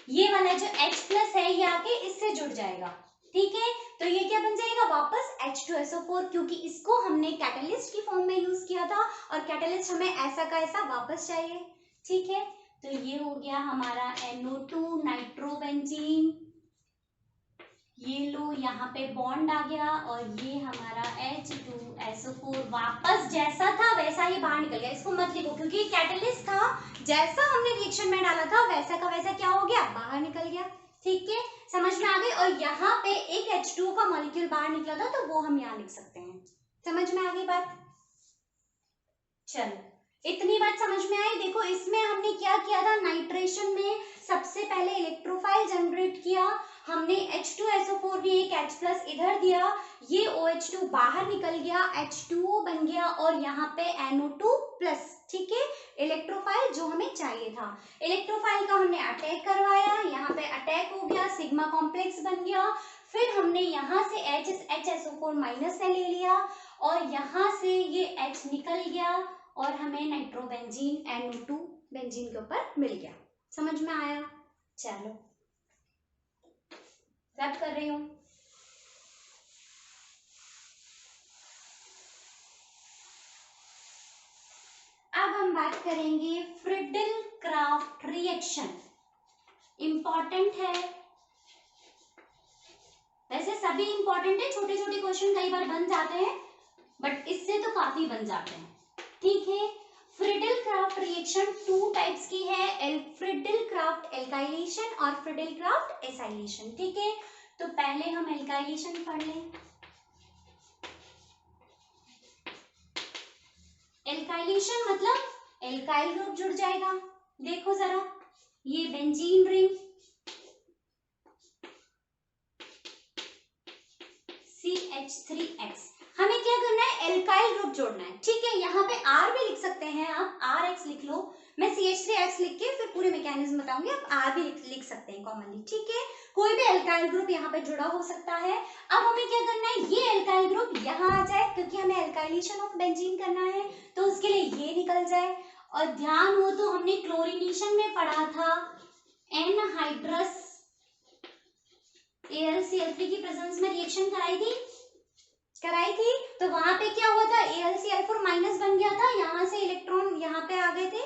ये वाला जो H प्लस है ये आके इससे जुड़ जाएगा, ठीक है। तो ये क्या बन जाएगा वापस H2SO4, क्योंकि इसको हमने कैटलिस्ट की फॉर्म में यूज किया था और कैटलिस्ट हमें ऐसा का ऐसा वापस चाहिए, ठीक है। तो ये हो गया हमारा NO2 नाइट्रोबेंजीन, ये लो यहाँ पे बॉन्ड आ गया और ये हमारा H2SO4 वापस जैसा था वैसा ही बाहर निकल गया। इसको मत लिखो क्योंकि कैटलिस्ट था, जैसा हमने रिएक्शन में डाला था वैसा का वैसा क्या हो गया, बाहर निकल गया, ठीक है। समझ में आ गई। और यहाँ पे एक H2 का मॉलिक्यूल बाहर निकला था तो वो हम यहाँ लिख सकते हैं। समझ में आ गई बात। चलो इतनी बात समझ में आई। देखो इसमें हमने क्या किया था, नाइट्रेशन में सबसे पहले इलेक्ट्रोफाइल जनरेट किया हमने, H2SO4 भी एक H प्लस इधर दिया, ये OH2 बाहर निकल गया, H2O बन गया और यहाँ पे NO2 प्लस, ठीक है। इलेक्ट्रोफाइल जो हमें चाहिए था, इलेक्ट्रोफाइल का हमने अटैक करवाया, यहाँ पे अटैक हो गया, सिग्मा कॉम्प्लेक्स बन गया। फिर हमने यहाँ से HSO4 माइनस से ले लिया और यहाँ से ये H निकल गया और हमें नाइट्रोबेंजीन NO2 बेंजीन के ऊपर मिल गया। समझ में आया। चलो रब कर रही हूं। अब हम बात करेंगे फ्रिडल क्राफ्ट रिएक्शन, इंपॉर्टेंट है, वैसे सभी इंपॉर्टेंट है, छोटे छोटे क्वेश्चन कई बार बन जाते हैं बट इससे तो काफी बन जाते हैं, ठीक है। फ्रिडल क्राफ्ट रिएक्शन 2 टाइप्स की है, फ्रिडल क्राफ्ट एल्काइलेशन और फ्रिडल क्राफ्ट एसाइलेशन, ठीक है। तो पहले हम एल्काइलेशन पढ़ लें। एल्काइलेशन मतलब एल्काइल ग्रुप जुड़ जाएगा। देखो जरा ये बेंजीन रिंग CH3X, हमें क्या करना है, एल्काइल ग्रुप जोड़ना है, ठीक है। यहाँ पे R भी लिख सकते हैं आप, RX लिख लो, मैं CH3X लिख के फिर पूरे मैकेनिज्म बताऊंगी, आप R भी लिख सकते हैं कॉमनली, ठीक है। कोई भी एल्काइल ग्रुप यहाँ पे जुड़ा हो सकता है। अब हमें क्या करना है, ये एल्काइल ग्रुप यहाँ आ जाए क्योंकि हमें एल्काइलेशन ऑफ बेंजीन करना है, तो उसके लिए ये निकल जाए। और ध्यान हो तो हमने क्लोरीनेशन में पढ़ा था एनहाइड्रस AlCl3 की प्रेजेंस में रिएक्शन कराई थी, तो वहां पे क्या हुआ था, AlCl4 माइनस बन गया था, यहाँ से इलेक्ट्रॉन यहाँ पे आ गए थे,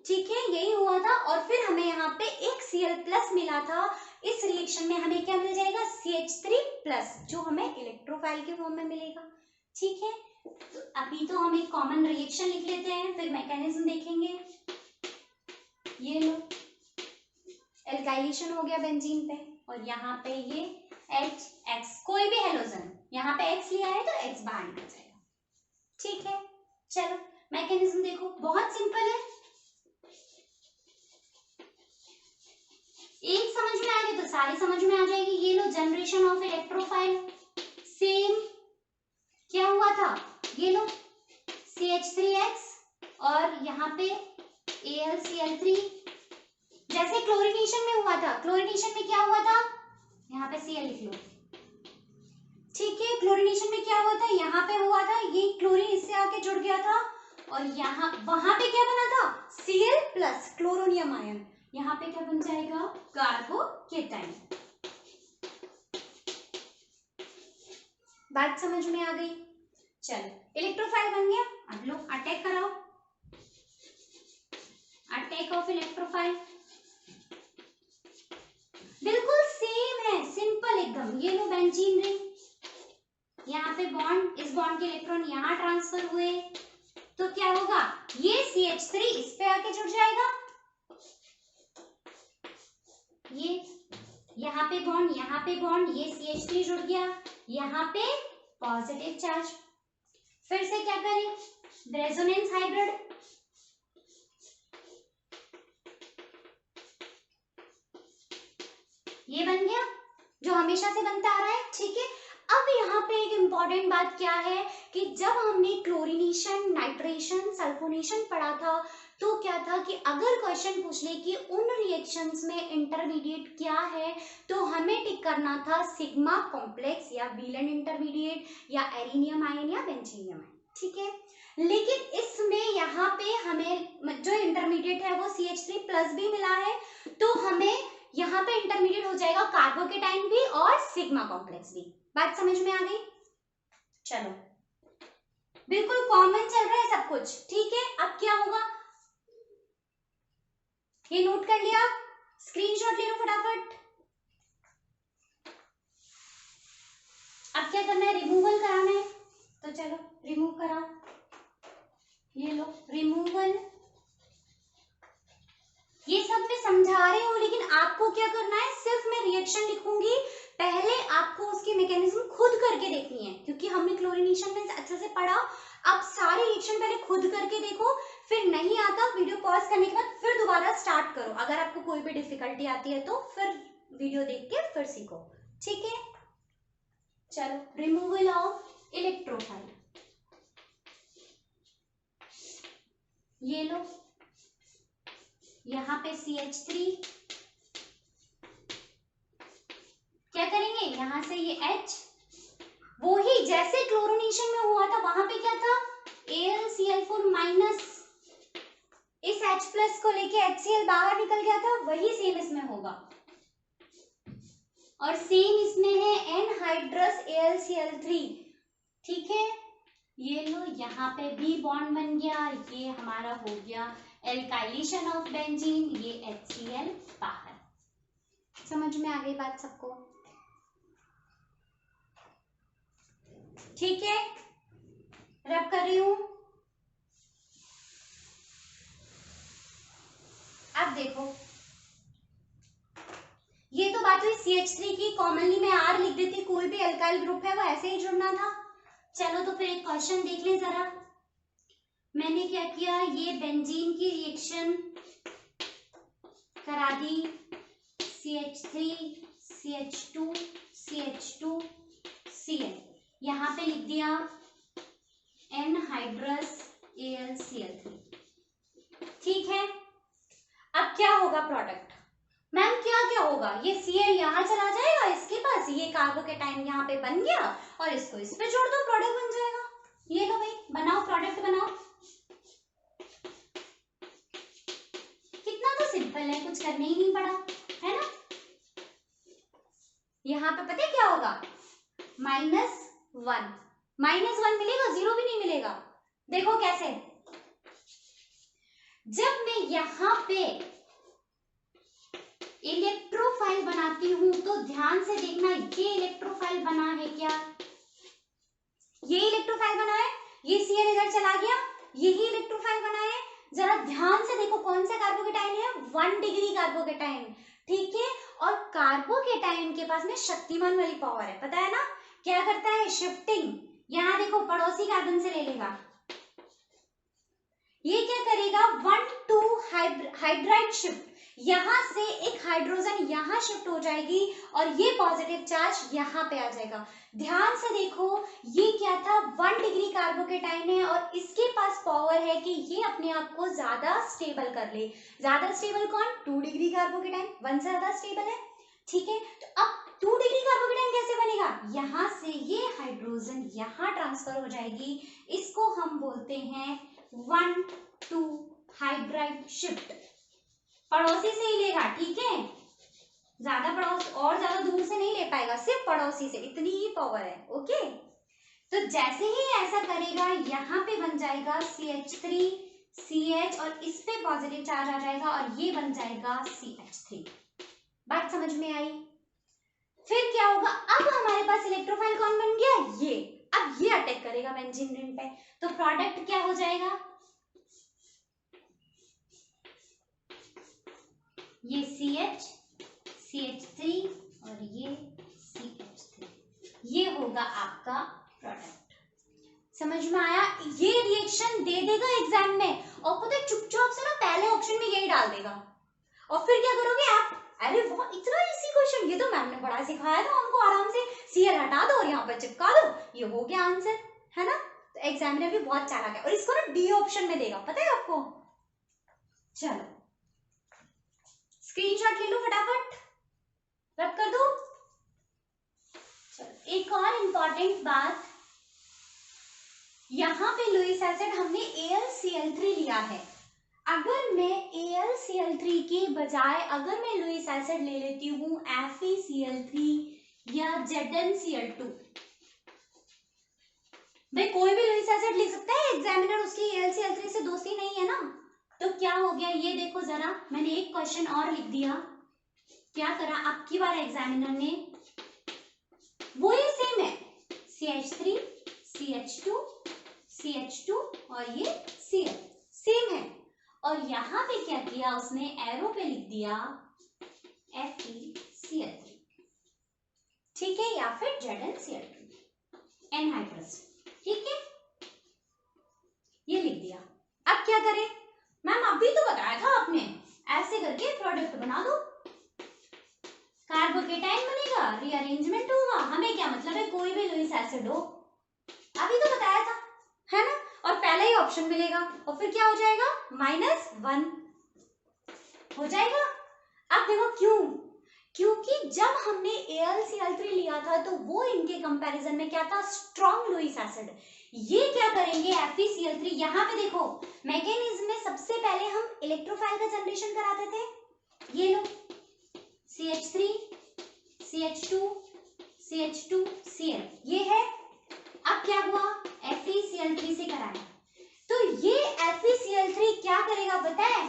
ठीक है, यही हुआ था। और फिर हमें यहाँ पे एक Cl प्लस मिला था, इस रिएक्शन में हमें क्या मिल जाएगा, CH3 प्लस, जो हमें इलेक्ट्रोफाइल के फॉर्म में मिलेगा, ठीक है। तो अभी तो हम एक कॉमन रिएक्शन लिख लेते हैं, फिर मैकेनिज्म देखेंगे। ये लो एल्काइलेशन हो गया बेंजीन पे और यहाँ पे ये HX, कोई भी हेलोजन यहाँ पे X लिया है तो X बाहर निकल जाएगा, ठीक है। चलो मैकेनिज्म देखो, बहुत सिंपल है, एक समझ में आ गई तो सारी समझ में आ जाएगी। ये लो जनरेशन ऑफ इलेक्ट्रोफाइल, सेम क्या हुआ था, ये लो CH3X और यहाँ पे AlCl3, जैसे क्लोरीनेशन में हुआ था, क्लोरीनेशन में क्या हुआ था, यहाँ पे Cl लिख लो, ठीक है। क्लोरीनेशन में क्या हुआ था, यहाँ पे हुआ था, ये क्लोरीन इससे आके जुड़ गया था और यहाँ वहां पे क्या बना था, Cl प्लस क्लोरोनियम आयन, यहाँ पे क्या बन जाएगा, कार्बोकेटाइन। बात समझ में आ गई। चलो इलेक्ट्रोफाइल बन गया, अब लोग अटैक कराओ, अटैक ऑफ इलेक्ट्रोफाइल बिल्कुल सेम है, सिंपल एकदम। ये लो बेंजीन रिंग, यहाँ पे बॉन्ड, इस बॉन्ड के इलेक्ट्रॉन यहाँ ट्रांसफर हुए तो क्या होगा, ये CH3 इस पे आके जुड़ जाएगा, ये यहाँ पे बॉन्ड, यहाँ पे बॉन्ड, ये CH3 जुड़ गया, यहाँ पे पॉजिटिव चार्ज। फिर से क्या करें, रेजोनेंस हाइब्रिड, ये बन गया जो हमेशा से बनता आ रहा है, ठीक है। अब अब यहाँ पे एक इम्पॉर्टेंट बात क्या है कि जब हमने क्लोरीनेशन, नाइट्रेशन, सल्फोनेशन पढ़ा था तो क्या था कि अगर क्वेश्चन पूछ ले कि उन रिएक्शंस में इंटरमीडिएट क्या है तो हमें टिक करना था सिग्मा कॉम्प्लेक्स या व्हीलन इंटरमीडिएट या एरिनियम आयन या बेंजीनियम आयन, ठीक है। लेकिन इसमें यहाँ पे हमें जो इंटरमीडिएट है वो CH3 प्लस भी मिला है, तो हमें यहाँ पे इंटरमीडिएट हो जाएगा कार्बोकेटाइन भी और सिग्मा कॉम्प्लेक्स भी। बात समझ में आ गई? चलो, बिल्कुल कॉमन चल रहा है सब कुछ, ठीक है। अब क्या होगा, ये नोट कर लिया, स्क्रीनशॉट ले लो फटाफट। अब क्या करना है, रिमूवल कराना है, तो चलो रिमूव करा, ये लो रिमूवल। ये सब मैं समझा रही हूँ लेकिन आपको क्या करना है, सिर्फ मैं रिएक्शन लिखूंगी, पहले आपको उसकी मैकेनिज्म खुद करके देखनी है, क्योंकि हमने क्लोरीनेशन में अच्छे से पढ़ा। अब सारे रिएक्शन पहले खुद करके देखो, फिर नहीं आता वीडियो पॉज करने के बाद फिर दोबारा स्टार्ट करो। अगर आपको कोई भी डिफिकल्टी आती है तो फिर वीडियो देख के फिर सीखो, ठीक है। चलो, रिमूवल ऑफ इलेक्ट्रोफाइल, ये लो, यहाँ पे CH3, क्या करेंगे यहाँ से ये H, वो ही जैसे क्लोरीनेशन में हुआ था वहां पे क्या था, AlCl4 माइनस, इस H प्लस को लेके HCl बाहर निकल गया था, वही सेम इसमें होगा। और सेम इसमें है एनहाइड्रस AlCl3, ठीक है। ये लो, यहाँ पे B बॉन्ड बन गया, ये हमारा हो गया एल्काइलेशन ऑफ बेंजीन, ये HCl बाहर। समझ में आ गई बात सबको? ठीक है, रब कर रही हूं। अब देखो, ये तो बात हुई CH3 की, कॉमनली मैं R लिख देती, कोई भी एल्काइल ग्रुप है वो ऐसे ही जुड़ना था। चलो तो फिर एक क्वेश्चन देख ले जरा। मैंने क्या किया, ये बेंजीन की रिएक्शन करा दी, CH3 CH2 CH2 Cl, यहाँ पे लिख दिया एनहाइड्रस AlCl3, ठीक है। अब क्या होगा प्रोडक्ट, मैम क्या क्या होगा, ये Cl यहाँ चला जाएगा इसके पास, ये कार्बोकेटाइन यहाँ पे बन गया और इसको इस पे जोड़ दो, प्रोडक्ट बन जाएगा। ये लो भाई, बनाओ प्रोडक्ट बनाओ। कितना तो सिंपल है, कुछ करने ही नहीं पड़ा, है ना। यहाँ पे पता है क्या होगा, -1, -1 मिलेगा, 0 भी नहीं मिलेगा। देखो कैसे, जब मैं यहाँ पे इलेक्ट्रोफाइल बनाती हूं तो ध्यान से देखना, ये इलेक्ट्रोफाइल बना है क्या, ये इलेक्ट्रोफाइल बना है, ये Cl इधर चला गया, यही इलेक्ट्रोफाइल बना है। जरा ध्यान से देखो कौन सा कार्बोकेटाइन है, 1 डिग्री कार्बोकेटाइन, ठीक है। और कार्बोकेटाइन के पास में शक्तिमान वाली पावर है, पता है ना, क्या करता है, शिफ्टिंग। यहाँ देखो पड़ोसी कार्बन से ले लेगा, ये क्या करेगा, 1,2 हाइड्राइड शिफ्ट, यहां से एक हाइड्रोजन यहां शिफ्ट हो जाएगी और ये पॉजिटिव चार्ज यहाँ पे आ जाएगा। ध्यान से देखो, ये क्या था, 1 डिग्री कार्बोकेटाइन है और इसके पास पावर है कि ये अपने आप को ज्यादा स्टेबल कर ले। ज्यादा स्टेबल कौन, 2 डिग्री कार्बोकेटाइन, 1 से ज्यादा स्टेबल है, ठीक है। तो अब 2 डिग्री कार्बोकेटाइन कैसे बनेगा, यहाँ से ये हाइड्रोजन यहाँ ट्रांसफर हो जाएगी, इसको हम बोलते हैं 1,2 हाइड्राइड शिफ्ट। पड़ोसी से ही लेगा, ठीक है, ज्यादा पड़ोस और ज्यादा दूर से नहीं ले पाएगा, सिर्फ पड़ोसी से, इतनी ही पावर है, ओके। तो जैसे ही ऐसा करेगा, यहाँ पे बन जाएगा CH3 CH और इस पे पॉजिटिव चार्ज आ जाएगा और ये बन जाएगा CH3। बात समझ में आई? फिर क्या होगा, अब हमारे पास इलेक्ट्रोफाइल कौन बन गया, ये। अब ये अटैक करेगा बेंजीन रिंग पे, तो प्रोडक्ट क्या हो जाएगा, ये CH CH3 और ये CH3, ये होगा आपका प्रोडक्ट। समझ में आया? ये रिएक्शन दे देगा एग्जाम में और पता है चुपचाप से ना पहले ऑप्शन में यही डाल देगा और फिर क्या करोगे आप, अरे वाह, इतना इजी क्वेश्चन, ये तो मैम ने बड़ा सिखाया था हमको, आराम से Cl हटा दो और यहाँ पर चिपका दो, ये हो गया आंसर, है ना। तो एग्जामिनर भी बहुत चालाक है और इसको ना डी ऑप्शन में देगा, पता है आपको। चलो स्क्रीनशॉट ले लो फटाफट, रब कर दो। चलो एक और इम्पॉर्टेंट बात, यहाँ पे लुईस एसिड हमने AlCl3 लिया है, अगर मैं AlCl3 के बजाय अगर मैं लुईस एसिड ले लेती हूँ FeCl3 या ZnCl2, भाई कोई भी लुईस एसिड लिख सकता है एग्जामिनर, उसकी AlCl3 से दोस्ती नहीं है ना। तो क्या हो गया, ये देखो जरा, मैंने एक क्वेश्चन और लिख दिया, क्या करा अब की बार एग्जामिनर ने, वो ही सेम है, CH3 CH2 CH2 और ये Cl सेम है, और यहाँ पे क्या किया उसने, एरो पे लिख दिया FeCl3, ठीक है, या फिर ZnCl2 एनहाइड्रस, ठीक है, ये लिख दिया। अब क्या करें मैम, अभी तो बताया था आपने, ऐसे करके प्रोडक्ट बना दो, कार्बोकेटाइन बनेगा, रीअरेंजमेंट होगा, हमें क्या मतलब है कोई भी लुईस एसिड हो, अभी तो बताया था, है ना, और पहला ही ऑप्शन मिलेगा, और फिर क्या हो जाएगा, -1 हो जाएगा। अब देखो क्यों, क्योंकि जब हमने AlCl3 लिया था तो वो इनके कंपैरिजन में क्या था, स्ट्रॉन्ग लुईस एसिड, ये क्या करेंगे FeCl3, यहाँ पे देखो मैकेनिज्म में सबसे पहले हम इलेक्ट्रोफाइल का जनरेशन कराते थे, ये लो CH3 CH2 CH2 Cl, ये है, अब क्या हुआ FeCl3 से कराया, तो ये FeCl3 क्या करेगा पता है,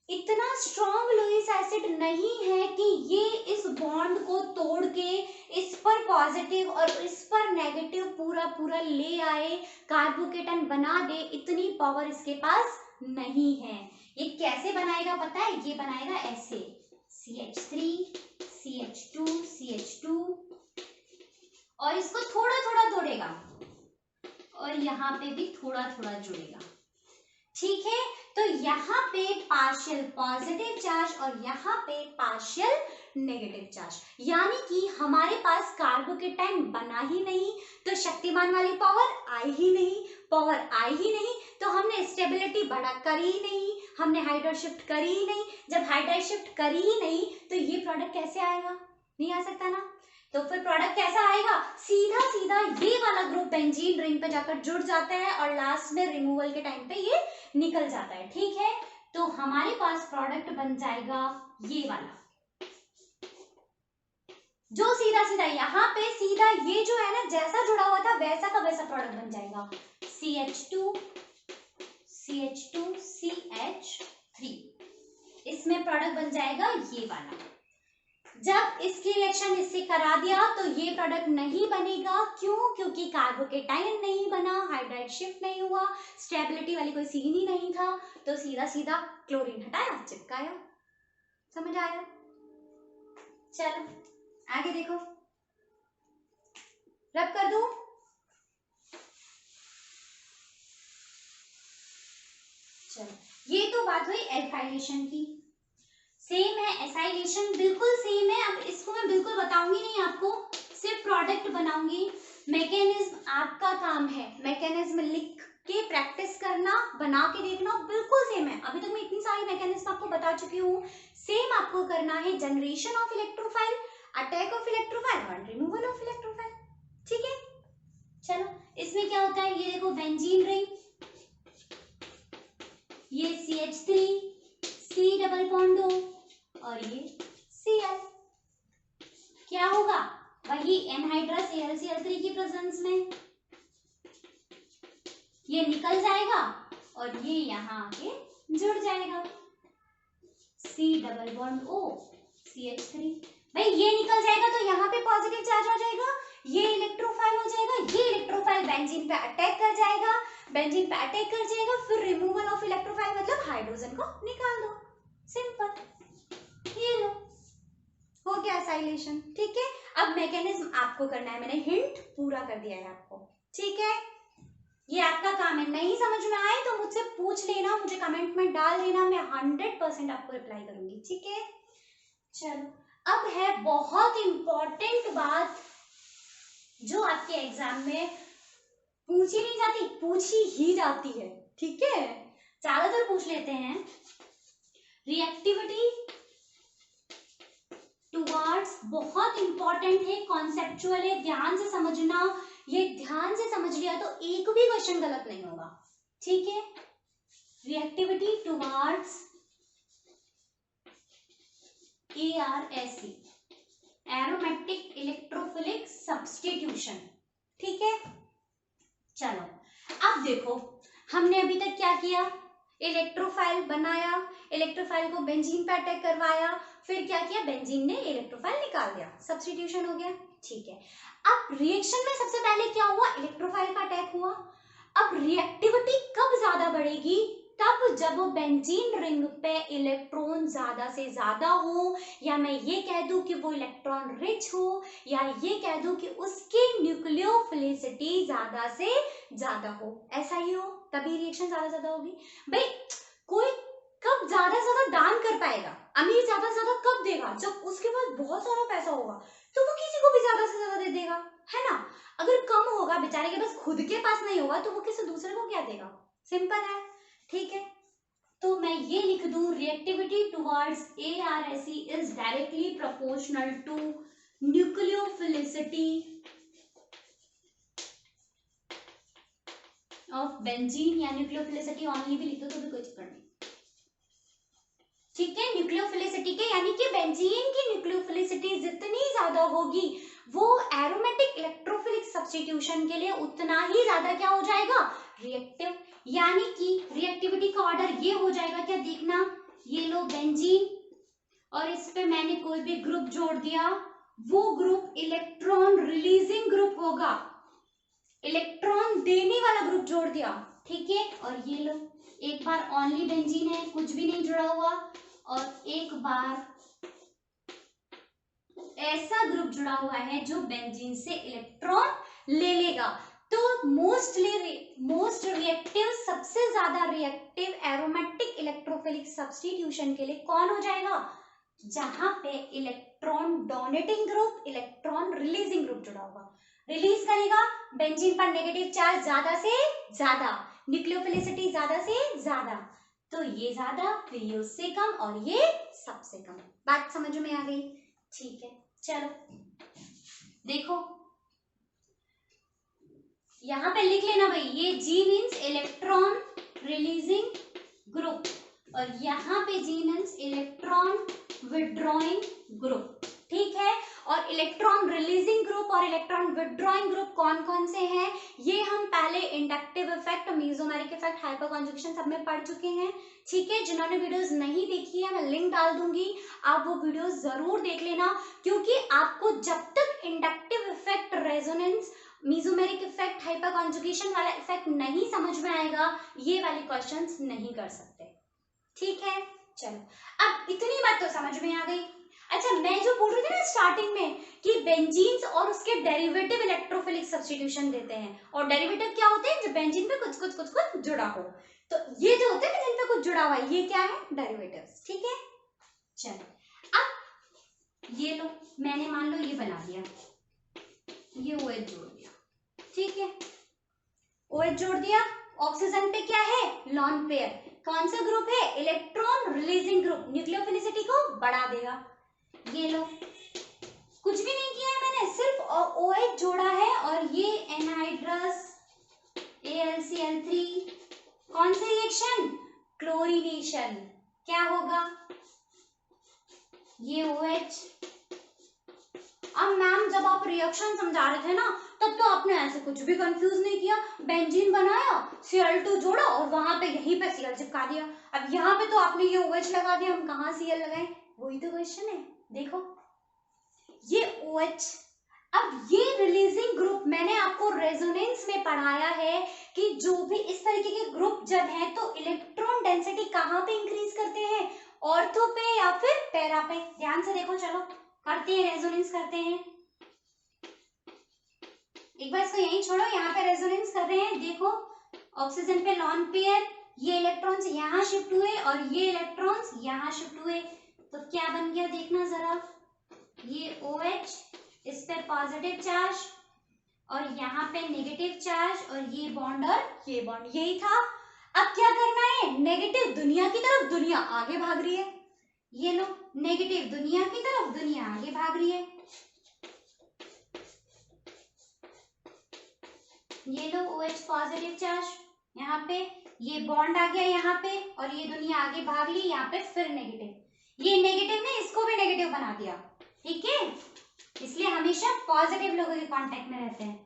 इतना स्ट्रॉन्ग लुईस एसिड नहीं है कि ये इस बॉन्ड को तोड़ के इस पर पॉजिटिव और इस पर नेगेटिव पूरा पूरा ले आए, कार्बोकेटन बना दे, इतनी पावर इसके पास नहीं है। ये कैसे बनाएगा पता है, ये बनाएगा ऐसे, CH3 CH2 CH2 और इसको थोड़ा थोड़ा तोड़ेगा और यहाँ पे भी थोड़ा थोड़ा जुड़ेगा, ठीक है, तो यहाँ पे पार्शियल पॉजिटिव चार्ज और यहाँ पे पार्शियल नेगेटिव चार्ज, यानी कि हमारे पास कार्बोकेटाइन बना ही नहीं तो शक्तिमान वाली पावर आई ही नहीं, पावर आई ही नहीं तो हमने स्टेबिलिटी बढ़ा करी ही नहीं, हमने हाइड्राइड शिफ्ट करी ही नहीं, जब हाइड्राइड शिफ्ट करी ही नहीं तो ये प्रोडक्ट कैसे आएगा, नहीं आ सकता ना, तो फिर प्रोडक्ट कैसा आएगा, सीधा सीधा ये वाला ग्रुप बेंजीन रिंग पे जाकर जुड़ जाता है और लास्ट में रिमूवल के टाइम पे ये निकल जाता है, ठीक है, तो हमारे पास प्रोडक्ट बन जाएगा ये वाला, जो सीधा सीधा यहाँ पे सीधा ये जो है ना जैसा जुड़ा हुआ था वैसा का वैसा प्रोडक्ट बन जाएगा, CH2 CH2 CH3, इसमें प्रोडक्ट बन जाएगा ये वाला। जब इसकी रिएक्शन इससे करा दिया तो ये प्रोडक्ट नहीं बनेगा, क्यों, क्योंकि कार्बोकेटाइन नहीं बना, हाइड्राइड शिफ्ट नहीं हुआ, स्टेबिलिटी वाली कोई सीन ही नहीं था, तो सीधा सीधा क्लोरीन हटाया चिपकाया, समझ आया। चलो आगे देखो, रब कर दूं, चलो ये तो बात हुई एल्काइलेशन की, सेम है एसाइलेशन, बिल्कुल सेम है। अब इसको मैं बिल्कुल बताऊंगी नहीं आपको, सिर्फ प्रोडक्ट बनाऊंगी, मैकेनिज्म आपका काम है, मैकेनिज्म लिख के प्रैक्टिस करना, बना के देखना, बिल्कुल सेम है। अभी तक मैं इतनी सारी मैकेनिज्म आपको बता चुकी हूँ, सेम आपको करना है, generation of electrophile, attack of electrophile और रिमूवल ऑफ इलेक्ट्रोफाइल, ठीक है। चलो इसमें क्या होता है, ये देखो बेंजीन रिंग, ये CH3 C double bond O और ये Cl, क्या होगा, वही एनहाइड्रस AlCl3 की प्रेजेंस में ये निकल जाएगा और ये यहाँ आके जुड़ जाएगा, C double bond O CH3, भाई ये निकल जाएगा तो यहाँ पे पॉजिटिव चार्ज आ जाएगा, ये इलेक्ट्रोफाइल हो जाएगा, ये इलेक्ट्रोफाइल बेंजीन पे अटैक कर जाएगा, बेंजीन पे अटैक कर जाएगा, फिर रिमूवल ऑफ इलेक्ट्रोफाइल मतलब हाइड्रोजन को निकाल दो, सिंपल, ये लो हो गया एसाइलेशन, ठीक है। अब मैकेनिज्म आपको करना है, मैंने हिंट पूरा कर दिया है आपको, ठीक है, ये आपका काम है। नहीं समझ में आए तो मुझसे पूछ लेना, मुझे कमेंट में डाल देना, मैं 100% आपको रिप्लाई करूंगी, ठीक है। चलो अब है बहुत इंपॉर्टेंट बात जो आपके एग्जाम में पूछी नहीं जाती, पूछी ही जाती है, ठीक है, ज्यादातर पूछ लेते हैं। रिएक्टिविटी टुवर्ड्स बहुत इंपॉर्टेंट है, कॉन्सेप्चुअल है, ध्यान से समझना, ये ध्यान से समझ लिया तो एक भी क्वेश्चन गलत नहीं होगा, ठीक है। Reactivity towards ARSE, aromatic electrophilic substitution, ठीक है। चलो अब देखो हमने अभी तक क्या किया, इलेक्ट्रोफाइल बनाया, इलेक्ट्रोफाइल को बेंजीन पे अटैक करवाया, फिर क्या किया, बेंजीन ने इलेक्ट्रोफाइल निकाल दिया, सब्स्टिट्यूशन हो गया, ठीक है। अब रिएक्शन में सबसे पहले क्या हुआ, इलेक्ट्रोफाइल का अटैक हुआ। अब रिएक्टिविटी कब ज्यादा बढ़ेगी, तब जब बेंजीन रिंग पे इलेक्ट्रॉन ज्यादा से ज्यादा हो, या मैं ये कह दूं कि वो इलेक्ट्रॉन रिच हो, या ये कह दूं कि उसकी न्यूक्लियोफिलिसिटी ज्यादा से ज्यादा हो, ऐसा ही हो तभी रिएक्शन ज्यादा ज्यादा होगी। भाई कोई कब ज्यादा से ज्यादा दान कर पाएगा, अमीर ज्यादा से ज्यादा कब देगा, जब उसके पास बहुत सारा पैसा होगा तो वो किसी को भी ज्यादा से ज्यादा दे देगा, है ना। अगर कम होगा, बेचारे के पास खुद के पास नहीं होगा, तो वो किसी दूसरे को क्या देगा, सिंपल है, ठीक है। तो मैं ये लिख दूं, reactivity towards ARSE is directly proportional to nucleophilicity of benzene, या न्यूक्लियोफिलिसिटी ओनली भी लिखो तो भी कोई चक्कर नहीं, ठीक है। न्यूक्लियोफिलिसिटी के यानी कि बेंजीन की न्यूक्लियोफिलिसिटी जितनी ज्यादा होगी वो एरोमेटिक इलेक्ट्रोफिलिक सब्स्टिट्यूशन के लिए उतना ही ज्यादा क्या हो जाएगा, रिएक्टिव। यानी कि रिएक्टिविटी का ऑर्डर ये हो जाएगा, क्या देखना, ये लो बेंजीन और इस पे मैंने कोई भी ग्रुप जोड़ दिया, वो ग्रुप इलेक्ट्रॉन रिलीजिंग ग्रुप होगा, इलेक्ट्रॉन देने वाला ग्रुप जोड़ दिया, ठीक है। और ये लो एक बार ओनली बेंजीन है, कुछ भी नहीं जुड़ा हुआ, और एक बार ऐसा ग्रुप जुड़ा हुआ है जो बेंजीन से इलेक्ट्रॉन ले लेगा। तो मोस्ट रिएक्टिव, सबसे ज्यादा रिएक्टिव एरोमेटिक इलेक्ट्रोफिलिक सब्स्टिट्यूशन के लिए कौन हो जाएगा, जहां पे electron donating group, electron releasing group जुड़ा होगा। रिलीज करेगा बेंजीन पर नेगेटिव चार्ज ज्यादा से ज्यादा, न्यूक्लियोफिलिसिटी ज्यादा से ज्यादा, तो ये ज्यादा, फिर ये उससे कम, और ये सबसे कम। बात समझ में आ गई, ठीक है। चलो देखो यहां पे लिख लेना भाई, ये G means electron releasing group, और यहाँ पे G means electron withdrawing group, ठीक है। और इलेक्ट्रॉन रिलीजिंग ग्रुप और इलेक्ट्रॉन विड्रॉइंग ग्रुप कौन कौन से हैं, ये हम पहले inductive effect, mesomeric effect, hyper conjugation सब में पढ़ चुके हैं, ठीक है। जिन्होंने वीडियोस नहीं देखी है मैं लिंक डाल दूंगी, आप वो वीडियोस जरूर देख लेना, क्योंकि आपको जब तक inductive effect, resonance, mesomeric effect, hyper conjugation वाला इफेक्ट नहीं समझ में आएगा, ये वाले क्वेश्चंस नहीं कर सकते, ठीक है। चलो अब इतनी बात तो समझ में आ गई। अच्छा, मैं जो बोल रही थी ना स्टार्टिंग में कि बेंजीन्स और उसके डेरिवेटिव इलेक्ट्रोफिलिक सब्स्टिट्यूशन देते हैं, और डेरिवेटिव क्या होते हैं, जब बेंजीन पे कुछ कुछ कुछ कुछ जुड़ा हो, तो ये जो होते हैं बेंजीन पे कुछ जुड़ा हुआ है, ये क्या है, डेरिवेटिव्स, ठीक है। चलो अब ये लो, मैंने मान लो ये बना दिया, ये OH जोड़ दिया, ठीक है, OH जोड़ दिया, ऑक्सीजन पे क्या है, लॉन पेयर, कौन सा ग्रुप है, इलेक्ट्रॉन रिलीजिंग ग्रुप, न्यूक्लियोफिलिसिटी को बढ़ा देगा। ये लो कुछ भी नहीं किया है मैंने, सिर्फ OH जोड़ा है, और ये एनहाइड्रस AlCl3, कौन सा रिएक्शन, क्लोरीनेशन, क्या होगा, ये OH। अब मैम जब आप रिएक्शन समझा रहे थे ना, तब तो आपने ऐसे कुछ भी कंफ्यूज नहीं किया, बेंजीन बनाया, Cl2 जोड़ा और वहां पे यहीं पे Cl चिपका दिया। अब यहाँ पे तो आपने ये OH लगा दिया, हम कहाँ Cl लगाएं, वही तो क्वेश्चन है। देखो ये OH, अब ये रिलीजिंग ग्रुप, मैंने आपको रेजोनेंस में पढ़ाया है कि जो भी इस तरीके के ग्रुप जब हैं तो इलेक्ट्रॉन डेंसिटी कहाँ पे इंक्रीज करते हैं, ऑर्थो पे या फिर पैरा पे। ध्यान से देखो, चलो करते हैं, रेजोनेंस करते हैं। एक बार इसको यहीं छोड़ो, यहाँ पे रेजोनेंस कर रहे हैं, देखो ऑक्सीजन पे लॉन पेयर, ये इलेक्ट्रॉन्स यहाँ शिफ्ट हुए और ये इलेक्ट्रॉन्स यहाँ शिफ्ट हुए, तो क्या बन गया देखना जरा, ये OH, इस पे पॉजिटिव चार्ज और यहाँ पे नेगेटिव चार्ज और ये बॉन्ड और ये बॉन्ड, यही था। अब क्या करना है, नेगेटिव दुनिया की तरफ दुनिया आगे भाग रही है, ये लो नेगेटिव दुनिया की तरफ दुनिया आगे भाग रही है, ये लो OH पॉजिटिव चार्ज, यहाँ पे ये बॉन्ड आ गया यहाँ पे और ये दुनिया आगे भाग ली, यहाँ पे फिर नेगेटिव, ये नेगेटिव ने इसको भी नेगेटिव बना दिया, ठीक है, इसलिए हमेशा पॉजिटिव लोगों के कांटेक्ट में रहते हैं।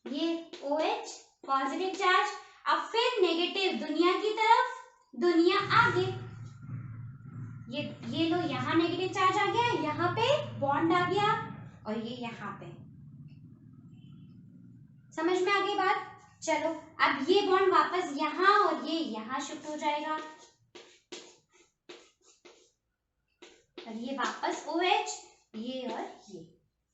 ये OH पॉजिटिव चार्ज, अब फिर नेगेटिव दुनिया की तरफ दुनिया आगे, ये लो यहाँ नेगेटिव चार्ज आ गया, यहाँ पे बॉन्ड आ गया और ये यहाँ पे, समझ में आ गई बात। चलो अब ये बॉन्ड वापस यहाँ और ये यहाँ शिफ्ट हो जाएगा और ये वापस OH, ये और ये,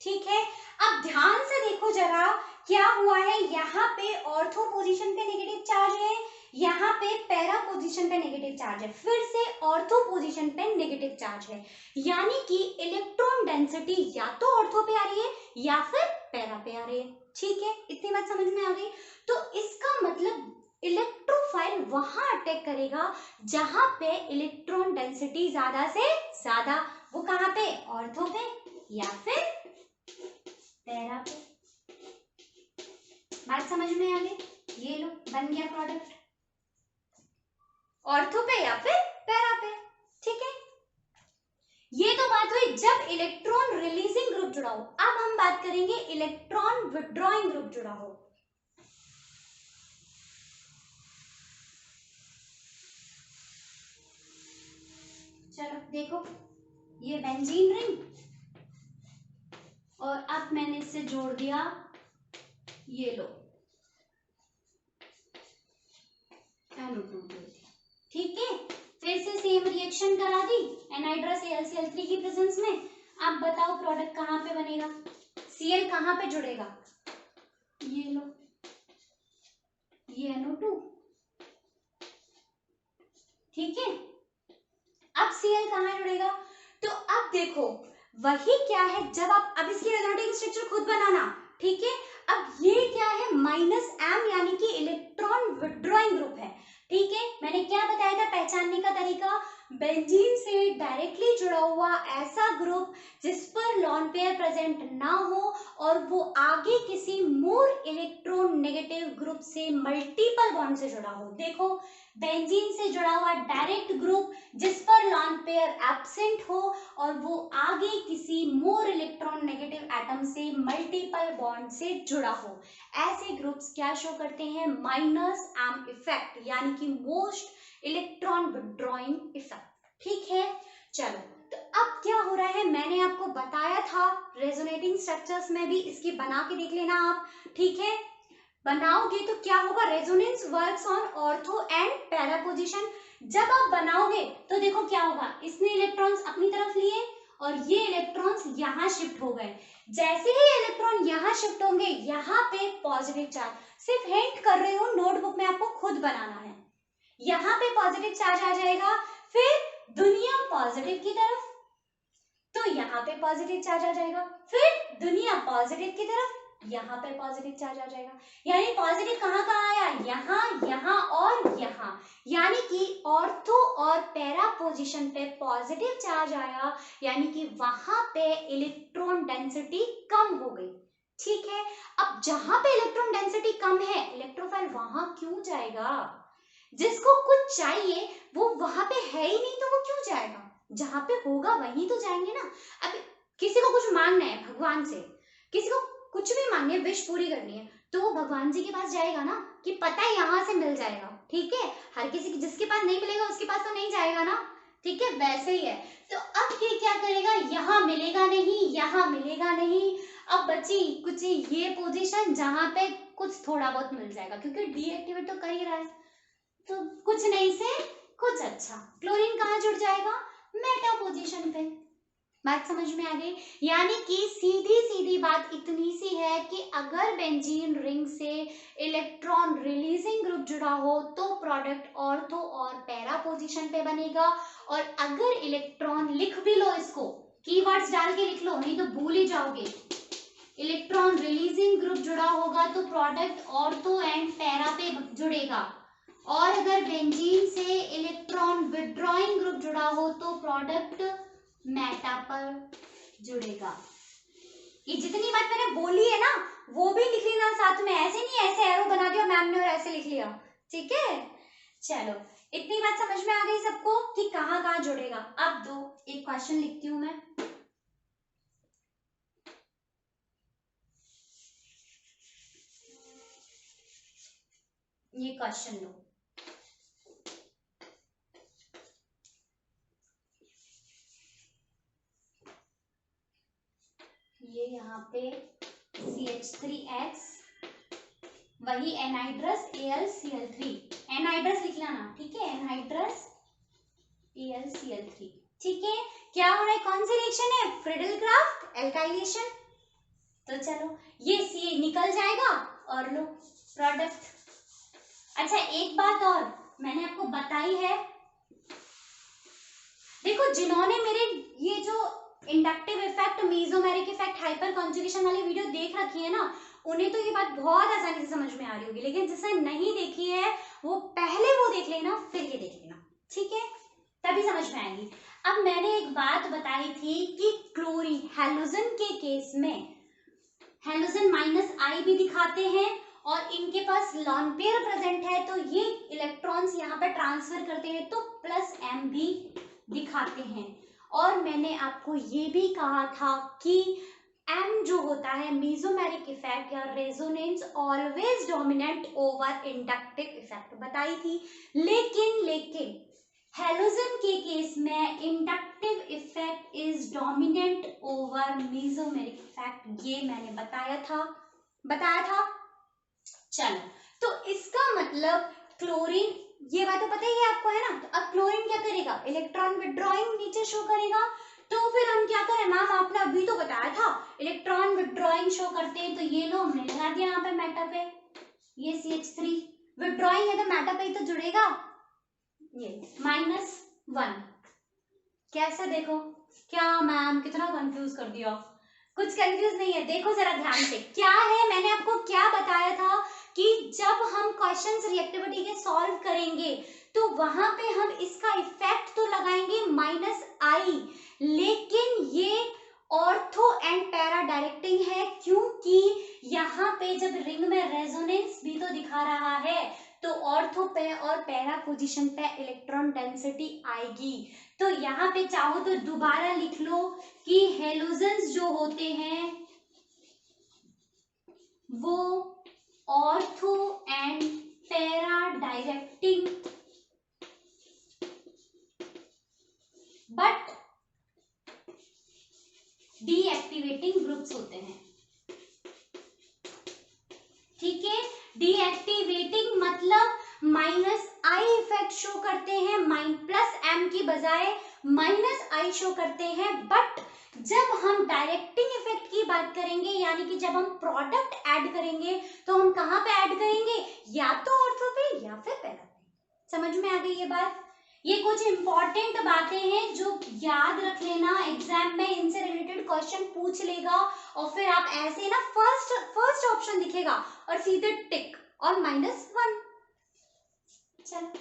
ठीक है। अब ध्यान से देखो जरा क्या हुआ है, यहाँ पे ऑर्थो पोजीशन पे नेगेटिव चार्ज है, यहाँ पे पैरा पोजीशन पे नेगेटिव चार्ज है, फिर से ऑर्थो पोजीशन पे नेगेटिव चार्ज है, यानी कि इलेक्ट्रॉन डेंसिटी या तो ऑर्थो पे आ रही है या फिर पैरा पे आ रही है, ठीक है, इतनी बात समझ में आ गई। तो इसका मतलब इलेक्ट्रोफाइल वहां अटैक करेगा जहां पे इलेक्ट्रॉन डेंसिटी ज्यादा से ज्यादा, वो कहां पे, ऑर्थो पे या फिर पैरा पे, बात समझ में आ गई। ये लो बन गया प्रोडक्ट, ऑर्थो पे या फिर पैरा पे, ठीक है। ये तो बात हुई जब इलेक्ट्रॉन रिलीजिंग ग्रुप जुड़ा हो। अब हम बात करेंगे इलेक्ट्रॉन विथड्रॉइंग ग्रुप जुड़ा हो। चलो देखो, ये बेंजीन रिंग और अब मैंने इससे जोड़ दिया, ये लो NO2, ठीक है, फिर से सेम रिएक्शन करा दी एनहाइड्रस AlCl3 की प्रेजेंस में। अब बताओ प्रोडक्ट कहां पे बनेगा, Cl कहां पे जुड़ेगा, ये लो ये NO2, ठीक है। अब Cl कहां जुड़ेगा, तो अब देखो वही क्या है, जब आप अब इसकी रेजोनेटिंग स्ट्रक्चर खुद बनाना, ठीक है। अब ये क्या है, -M यानी कि इलेक्ट्रॉन विथड्रॉइंग ग्रुप है, ठीक है। मैंने क्या बताया था पहचानने का तरीका, बेंजीन से डायरेक्टली जुड़ा हुआ ऐसा ग्रुप जिस पर लॉन पेयर प्रेजेंट ना हो और वो आगे किसी मोर इलेक्ट्रॉन नेगेटिव ग्रुप से मल्टीपल बॉन्ड से जुड़ा हो। देखो बेंजीन से जुड़ा हुआ डायरेक्ट ग्रुप जिस पर लॉन पेयर एब्सेंट हो और वो आगे किसी मोर इलेक्ट्रॉन नेगेटिव एटम से मल्टीपल बॉन्ड से जुड़ा हो, ऐसे ग्रुप्स क्या शो करते हैं, -M इफेक्ट, यानी कि मोस्ट इलेक्ट्रॉन विथड्रॉइंग इफेक्ट, ठीक है। चलो तो अब क्या हो रहा है, मैंने आपको बताया था रेजोनेटिंग स्ट्रक्चर्स में भी, इसकी बना के देख लेना आप, ठीक है। बनाओगे तो क्या होगा, resonance works on ortho and para position. जब आप बनाओगे तो देखो क्या होगा, इसने इलेक्ट्रॉन्स अपनी तरफ लिए और ये इलेक्ट्रॉन्स यहाँ शिफ्ट हो गए, जैसे ही इलेक्ट्रॉन यहाँ शिफ्ट होंगे यहाँ पे पॉजिटिव चार्ज, सिर्फ हिंट कर रही हूँ, नोटबुक में आपको खुद बनाना है, यहाँ पे पॉजिटिव चार्ज आ जाएगा, फिर दुनिया पॉजिटिव की तरफ, तो यहाँ पे पॉजिटिव चार्ज आ जाएगा, फिर दुनिया पॉजिटिव की तरफ, यहाँ पे पॉजिटिव चार्ज आ जाएगा, यानी पॉजिटिव कहाँ कहाँ आया, यहाँ, यहाँ और यहाँ, यानी कि ऑर्थो और पैरा पोजीशन पे पॉजिटिव चार्ज आया, यानी कि वहां पे इलेक्ट्रॉन डेंसिटी कम हो गई, ठीक है। अब जहां पे इलेक्ट्रॉन डेंसिटी कम है, इलेक्ट्रोफाइल वहां क्यों जाएगा, जिसको कुछ चाहिए वो वहां पे है ही नहीं तो वो क्यों जाएगा, जहां पे होगा वहीं तो जाएंगे ना। अब किसी को कुछ मांगना है भगवान से, किसी को कुछ भी मांगनी है, विश पूरी करनी है, तो वो भगवान जी के पास जाएगा ना, कि पता है यहाँ से मिल जाएगा, ठीक है। हर किसी की जिसके पास नहीं मिलेगा उसके पास तो नहीं जाएगा ना, ठीक है, वैसे ही है। तो अब ये क्या करेगा, यहाँ मिलेगा नहीं, यहाँ मिलेगा नहीं, अब बची कुछ ये पोजीशन जहां पे कुछ थोड़ा बहुत मिल जाएगा, क्योंकि डीएक्टिवेट तो कर ही रहा है, तो कुछ नहीं से कुछ अच्छा। क्लोरीन कहाँ जुड़ जाएगा, मेटा पोजीशन पे, बात समझ में आ गई? यानी कि सीधी सीधी बात इतनी सी है कि अगर बेंजीन रिंग से इलेक्ट्रॉन रिलीजिंग ग्रुप जुड़ा हो तो प्रोडक्ट ऑर्थो और पैरा पोजीशन पे बनेगा, और अगर इलेक्ट्रॉन, लिख भी लो इसको, कीवर्ड्स डाल के लिख लो नहीं तो भूल ही जाओगे, इलेक्ट्रॉन रिलीजिंग ग्रुप जुड़ा होगा तो प्रोडक्ट ऑर्थो एंड पैरा पे जुड़ेगा, और अगर बेंजीन से इलेक्ट्रॉन विड्रॉइंग ग्रुप जुड़ा हो तो प्रोडक्ट मेटा पर जुड़ेगा। ये जितनी बात मैंने बोली है ना वो भी लिख लेना साथ में, ऐसे नहीं ऐसे एरो बना दिया मैम ने और ऐसे लिख लिया, ठीक है? चलो इतनी बात समझ में आ गई सबको कि कहाँ कहाँ जुड़ेगा। अब दो एक क्वेश्चन लिखती हूं मैं, ये क्वेश्चन लो, ये यहाँ पे CH3X, वही एनहाइड्रस AlCl3, एनहाइड्रस लिख लेना, ठीक है? एनहाइड्रस AlCl3, ठीक है? क्या हो रहा है, कौन सी रिएक्शन है? Friedel-craft alkylation. तो चलो ये C निकल जाएगा और लो प्रोडक्ट। अच्छा एक बात और मैंने आपको बताई है, देखो जिन्होंने मेरे ये जो inductive effect, mesomeric effect, hyper conjugation वाली वीडियो देख रखी है ना, उन्हें तो ये बात बहुत आसानी से समझ में आ रही होगी, लेकिन जिसने नहीं देखी है वो पहले वो देख लेना फिर ये देख लेना, ठीक है? तभी समझ में आएगी। अब मैंने एक बात बताई थी कि क्लोरीन हैलोजन के केस में हैलोजन -I भी दिखाते हैं और इनके पास लॉन पेयर प्रेजेंट है तो ये इलेक्ट्रॉन्स यहाँ पे ट्रांसफर करते हैं तो +M भी दिखाते हैं। और मैंने आपको ये भी कहा था कि M जो होता है मेसोमेरिक इफेक्ट या resonance always dominant over inductive effect बताई थी, लेकिन हैलोजन के केस में inductive effect is dominant over mesomeric effect, ये मैंने बताया था। चलो तो इसका मतलब क्लोरीन, ये बात तो पता ही है आपको, है ना? तो अब क्लोरीन क्या करेगा, इलेक्ट्रॉन विड्रॉइंग नीचे शो करेगा, तो फिर हम क्या करें, मैम आपने अभी तो बताया था इलेक्ट्रॉन विड्रॉइंग शो करते हैं, तो ये लो हमने लगा दिया यहाँ पे मेटा पे, ये CH3 विड्रॉइंग है तो मेटा पे ही तो जुड़ेगा, ये -1। कैसे देखो, क्या मैम कितना कंफ्यूज कर दिया? कुछ कंफ्यूज नहीं है, देखो जरा ध्यान से क्या है, मैंने आपको क्या बताया था कि जब हम क्वेश्चंस रिएक्टिविटी के सॉल्व करेंगे तो वहां पे हम इसका इफेक्ट तो लगाएंगे -I, लेकिन ये ऑर्थो एंड पैरा डायरेक्टिंग है, क्योंकि यहाँ पे जब रिंग में रेजोनेंस भी तो दिखा रहा है तो ऑर्थो पे और पैरा पोजीशन पे इलेक्ट्रॉन डेंसिटी आएगी। तो यहाँ पे चाहो तो दोबारा लिख लो कि हेलोजन्स जो होते हैं वो ortho and para directing but deactivating groups होते हैं, ठीक है? डीएक्टिवेटिंग मतलब -I इफेक्ट शो करते हैं, +M की बजाय -I शो करते हैं, बट जब हम डायरेक्टिंग इफेक्ट की बात करेंगे यानी कि जब हम प्रोडक्ट ऐड करेंगे तो हम कहाँ पे ऐड करेंगे, या तो ऑर्थो पे या फिर पैरा पे। समझ में आ गई ये बात? ये कुछ इंपॉर्टेंट बातें हैं जो याद रख लेना, एग्जाम में इनसे रिलेटेड क्वेश्चन पूछ लेगा और फिर आप ऐसे ना फर्स्ट ऑप्शन दिखेगा और सीधे टिक और -1। चलो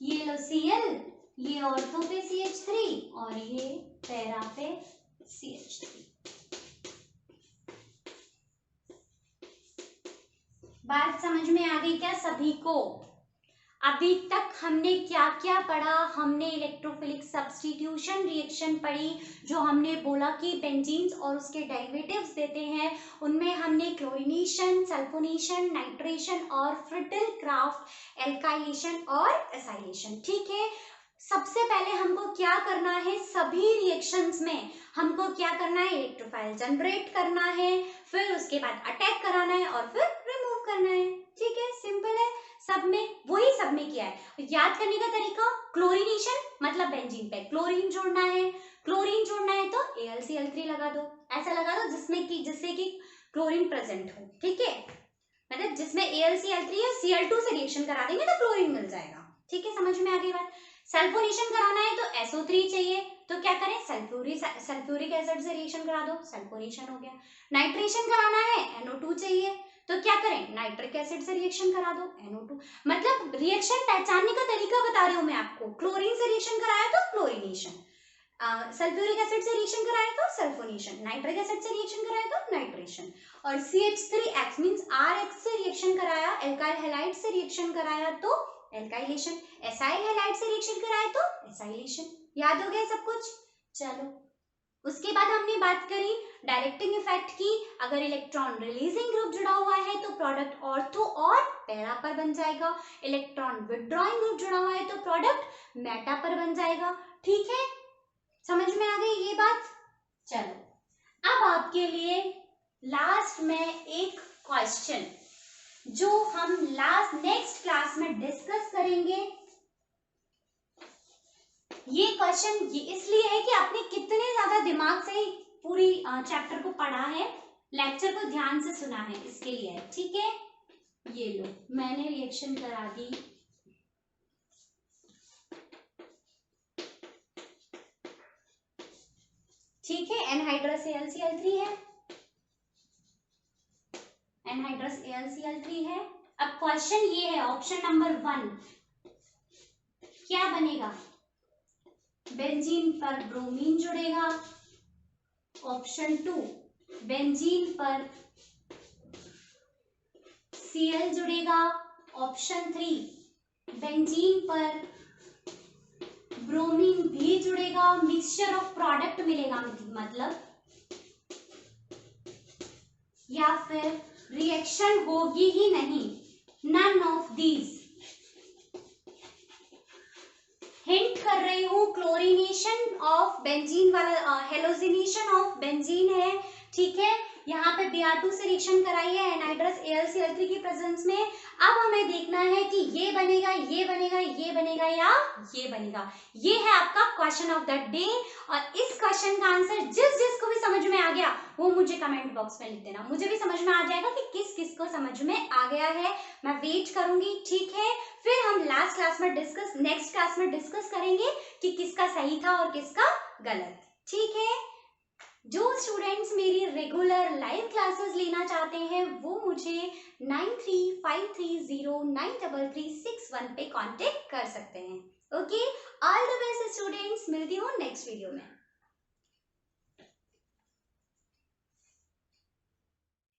ये लो Cl, ये ऑर्थो पे CH3 और ये पैरा पे CH3। बात समझ में आ गई क्या सभी को? अभी तक हमने क्या क्या पढ़ा, हमने इलेक्ट्रोफिलिक सब्स्टिट्यूशन रिएक्शन पढ़ी, जो हमने बोला कि बेंजीन्स और उसके डेरिवेटिव्स देते हैं, उनमें हमने क्लोरीनेशन, सल्फोनेशन, नाइट्रेशन और फ्रिडल-क्राफ्ट एल्काइलेशन और एसाइलेशन, ठीक है? सबसे पहले हमको क्या करना है, सभी रिएक्शंस में हमको क्या करना है, इलेक्ट्रोफाइल जनरेट करना है, फिर उसके बाद अटैक कराना है और फिर रिमूव करना है, ठीक है? सिंपल है। सब में किया है। याद करने का तरीका, क्लोरीनेशन मतलब बेंजीन पे क्लोरीन जोड़ना है, तो AlCl3 लगा दो, ऐसा लगा दो जिससे कि क्लोरीन प्रेजेंट हो, ठीक है। मतलब जिसमें AlCl3 है, Cl2 से रिएक्शन करा देंगे तो क्लोरीन मिल जाएगा, ठीक है, समझ में आ गई बात। सल्फोनेशन कराना है तो SO3 चाहिए, तो क्या करें, सल्फ्यूरिक एसिड से रिएक्शन करा दो, सल्फोनेशन हो गया। नाइट्रेशन कराना है, NO2 चाहिए, तो क्या करें, नाइट्रिक एसिड से रिएक्शन करा दो, NO2। मतलब रिएक्शन पहचानने का तरीका बता रही हूं मैं आपको, क्लोरीन से रिएक्शन कराया तो क्लोरीनेशन, सल्फ्यूरिक एसिड से रिएक्शन कराया तो सल्फोनेशन, नाइट्रिक एसिड से रिएक्शन कराया तो नाइट्रेशन, और CH3X मींस RX से रिएक्शन कराया, एल्काइल हैलाइड से रिएक्शन कराया तो एल्काइलेशन, एसाइल हैलाइड से रिएक्शन कराया तो एसाइलेशन। याद हो गया सब कुछ? चलो, उसके बाद हमने बात करी डायरेक्टिंग इफेक्ट की। अगर इलेक्ट्रॉन रिलीजिंग ग्रुप जुड़ा हुआ है तो प्रोडक्ट ऑर्थो और पैरा पर बन जाएगा, इलेक्ट्रॉन विथड्रॉइंग ग्रुप जुड़ा हुआ है तो प्रोडक्ट मेटा पर बन जाएगा, ठीक है, समझ में आ गई ये बात? चलो, अब आपके लिए लास्ट में एक क्वेश्चन जो हम नेक्स्ट क्लास में डिस्कस करेंगे। ये क्वेश्चन इसलिए है कि आपने कितने ज्यादा दिमाग से पूरी चैप्टर को पढ़ा है, लेक्चर को ध्यान से सुना है, इसके लिए है, ठीक है। ये लो, मैंने रिएक्शन करा दी, ठीक है, एनहाइड्रस AlCl3 है, एनहाइड्रस AlCl3 है। अब क्वेश्चन ये है, ऑप्शन नंबर 1 क्या बनेगा, बेंजीन पर ब्रोमीन जुड़ेगा, ऑप्शन 2 बेंजीन पर Cl जुड़ेगा, ऑप्शन 3 बेंजीन पर ब्रोमीन भी जुड़ेगा, मिक्सचर ऑफ प्रोडक्ट मिलेगा मतलब, या फिर रिएक्शन होगी ही नहीं, नन ऑफ दीज। हिंट कर रही हूं, क्लोरीनेशन ऑफ बेंजीन वाला, हेलोजिनेशन ऑफ बेंजीन है, ठीक है। यहाँ पे Br2 से रिएक्शन कराई है एनहाइड्रस AlCl3 की प्रेजेंस में। अब हमें देखना है कि ये बनेगा, ये बनेगा, ये बनेगा या ये बनेगा। ये है आपका क्वेश्चन ऑफ द डे, और इस क्वेश्चन का आंसर जिसको भी समझ में आ गया वो मुझे कमेंट बॉक्स में लिख देना, मुझे भी समझ में आ जाएगा कि किस किस को समझ में आ गया है। मैं वेट करूंगी, ठीक है। फिर हम नेक्स्ट क्लास में डिस्कस करेंगे कि किसका सही था और किसका गलत, ठीक है। जो स्टूडेंट्स मेरी रेगुलर लाइव क्लासेस लेना चाहते हैं वो मुझे 9353093361 पे कांटेक्ट कर सकते हैं। Okay, all the best students, मिलती हूँ नेक्स्ट वीडियो में।